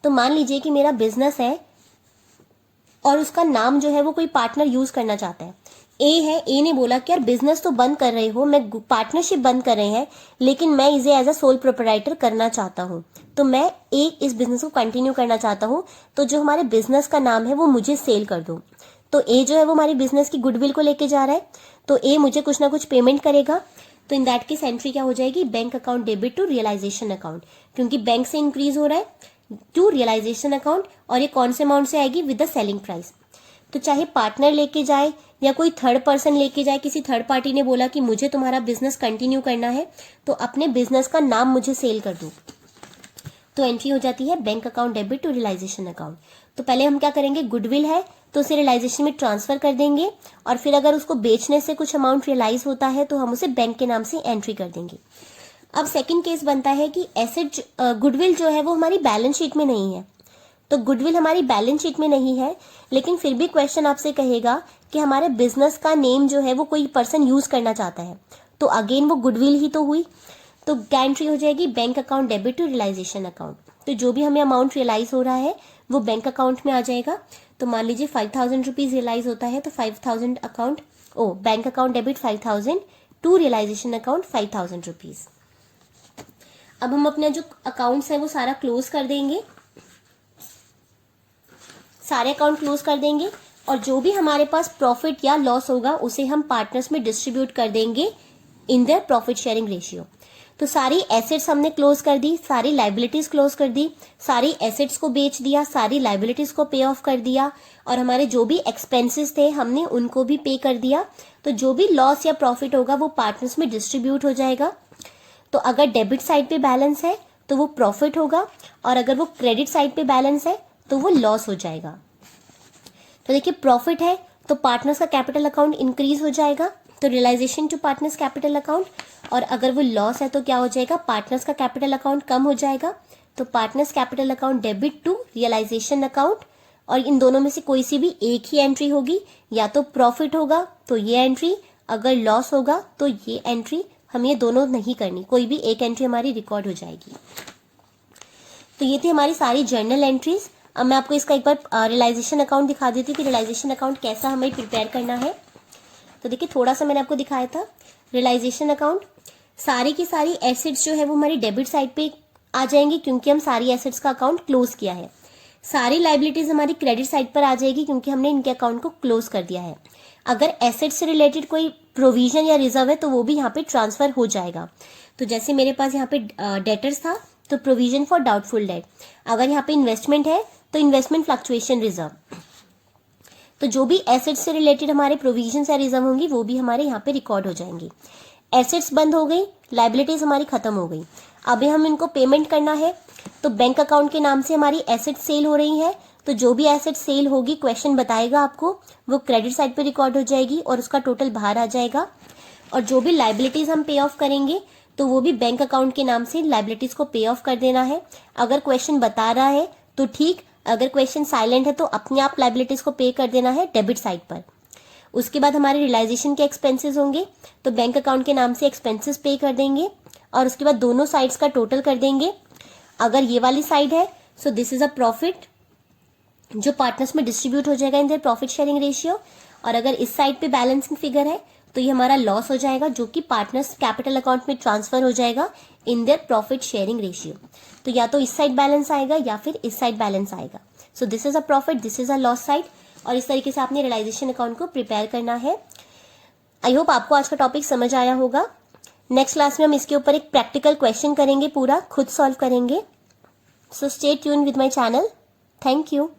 तो मान लीजिए कि मेरा बिजनेस है और उसका नाम जो है वो कोई पार्टनर यूज करना चाहता है, ए है, ए ने बोला कि यार बिजनेस तो बंद कर रहे हो, मैं पार्टनरशिप बंद कर रहे हैं, लेकिन मैं इसे एज अ सोल प्रोप्राइटर करना चाहता हूँ, तो मैं ए इस बिजनेस को कंटिन्यू करना चाहता हूँ, तो जो हमारे बिजनेस का नाम है वो मुझे सेल कर दो। तो ए जो है वो हमारी बिजनेस की गुडविल को लेके जा रहा है, तो ए मुझे कुछ ना कुछ पेमेंट करेगा। तो इन दैट केस एंट्री क्या हो जाएगी, bank account debit to realisation account, क्योंकि बैंक से इंक्रीज हो रहा है टू रियलाइजेशन अकाउंट, और ये कौन से अमाउंट से आएगी, विद द सेलिंग प्राइस। तो चाहे पार्टनर लेके जाए या कोई थर्ड पर्सन लेके जाए, किसी थर्ड पार्टी ने बोला कि मुझे तुम्हारा बिजनेस कंटिन्यू करना है, तो अपने बिजनेस का नाम मुझे सेल कर दो, तो एंट्री हो जाती है bank account debit to realisation account. तो पहले हम क्या करेंगे, गुडविल है तो उसे रियलाइजेशन में ट्रांसफर कर देंगे, और फिर अगर उसको बेचने से कुछ अमाउंट रियलाइज होता है तो हम उसे बैंक के नाम से एंट्री कर देंगे। अब सेकंड केस बनता है कि एसेट गुडविल जो है वो हमारी बैलेंस शीट में नहीं है, तो गुडविल हमारी बैलेंस शीट में नहीं है, लेकिन फिर भी क्वेश्चन आपसे कहेगा कि हमारे बिजनेस का नेम जो है वो कोई पर्सन यूज करना चाहता है, तो अगेन वो गुडविल ही तो हुई, तो क्या एंट्री हो जाएगी, bank account debit to realisation account. तो जो भी हमें अमाउंट रियलाइज हो रहा है वो बैंक अकाउंट में आ जाएगा। तो मान लीजिए 5,000 रुपीज रियलाइज होता है, तो 5,000 account bank account debit 5,000 to realisation account 5,000 rupees. अब हम अपना जो अकाउंट्स है वो सारा क्लोज कर देंगे, सारे अकाउंट क्लोज कर देंगे, और जो भी हमारे पास प्रॉफिट या लॉस होगा उसे हम पार्टनर्स में डिस्ट्रीब्यूट कर देंगे in their profit sharing ratio. तो सारी एसेट्स हमने क्लोज कर दी, सारी लाइबिलिटीज क्लोज कर दी, सारी एसेट्स को बेच दिया, सारी लाइबिलिटीज को पे ऑफ कर दिया, और हमारे जो भी एक्सपेंसेस थे हमने उनको भी पे कर दिया। तो जो भी लॉस या प्रॉफिट होगा वो पार्टनर्स में डिस्ट्रीब्यूट हो जाएगा। तो अगर डेबिट साइड पे बैलेंस है तो वो प्रॉफिट होगा, और अगर वो क्रेडिट साइड पे बैलेंस है तो वो लॉस हो जाएगा। तो देखिए प्रॉफिट है तो पार्टनर्स का कैपिटल अकाउंट इंक्रीज हो जाएगा, तो realisation to partners capital account, और अगर वो लॉस है तो क्या हो जाएगा, पार्टनर्स का कैपिटल अकाउंट कम हो जाएगा, तो partners capital account debit to realisation account. और इन दोनों में से कोई सी भी एक ही एंट्री होगी, या तो प्रॉफिट होगा तो ये एंट्री, अगर लॉस होगा तो ये एंट्री, हम ये दोनों नहीं करनी, कोई भी एक एंट्री हमारी रिकॉर्ड हो जाएगी। तो ये थी हमारी सारी जर्नल एंट्रीज। अब मैं आपको इसका एक बार रियलाइजेशन अकाउंट दिखा देती हूँ कि रियलाइजेशन अकाउंट कैसा हमें प्रिपेयर करना है। तो देखिए थोड़ा सा मैंने आपको दिखाया था रियलाइजेशन अकाउंट, सारी की सारी एसेट्स जो है वो हमारी डेबिट साइड पे आ जाएंगी क्योंकि हम सारी एसेट्स का अकाउंट क्लोज किया है। सारी लाइबिलिटीज हमारी क्रेडिट साइड पर आ जाएगी क्योंकि हमने इनके अकाउंट को क्लोज कर दिया है। अगर एसेट से रिलेटेड कोई प्रोविजन या रिजर्व है तो वो भी यहाँ पे ट्रांसफर हो जाएगा। तो जैसे मेरे पास यहाँ पे डेटर्स था तो प्रोविजन फॉर डाउटफुल डेट, अगर यहाँ पे इन्वेस्टमेंट है तो इन्वेस्टमेंट फ्लक्चुएशन रिजर्व। तो जो भी एसेट्स से रिलेटेड हमारे प्रोविजन या रिजर्व होंगी वो भी हमारे यहाँ पे रिकॉर्ड हो जाएंगी। एसेट्स बंद हो गई, लाइबिलिटीज हमारी खत्म हो गई। अभी हम इनको पेमेंट करना है, तो बैंक अकाउंट के नाम से हमारी एसेट सेल हो रही है, तो जो भी एसेट सेल होगी क्वेश्चन बताएगा आपको, वो क्रेडिट साइड पे रिकॉर्ड हो जाएगी और उसका टोटल बाहर आ जाएगा। और जो भी लाइबिलिटीज हम पे ऑफ करेंगे तो वो भी बैंक अकाउंट के नाम से लाइबिलिटीज को पे ऑफ कर देना है। अगर क्वेश्चन बता रहा है तो ठीक, अगर क्वेश्चन साइलेंट है तो अपने आप लाइबिलिटीज को पे कर देना है डेबिट साइड पर। उसके बाद हमारे रियलाइजेशन के एक्सपेंसेस होंगे तो बैंक अकाउंट के नाम से एक्सपेंसेस पे कर देंगे, और उसके बाद दोनों साइड्स का टोटल कर देंगे। अगर ये वाली साइड है so this is a profit जो पार्टनर्स में डिस्ट्रीब्यूट हो जाएगा in their profit sharing ratio, और अगर इस साइड पे बैलेंसिंग फिगर है तो ये हमारा लॉस हो जाएगा जो कि पार्टनर्स कैपिटल अकाउंट में ट्रांसफर हो जाएगा in their profit sharing ratio. तो या तो इस साइड बैलेंस आएगा या फिर इस साइड बैलेंस आएगा। So this is a profit, this is a loss side, और इस तरीके से आपने रियलाइजेशन अकाउंट को प्रिपेयर करना है। आई होप आपको आज का टॉपिक समझ आया होगा। नेक्स्ट क्लास में हम इसके ऊपर एक प्रैक्टिकल क्वेश्चन करेंगे, पूरा खुद सॉल्व करेंगे। So stay tune with my channel. Thank you.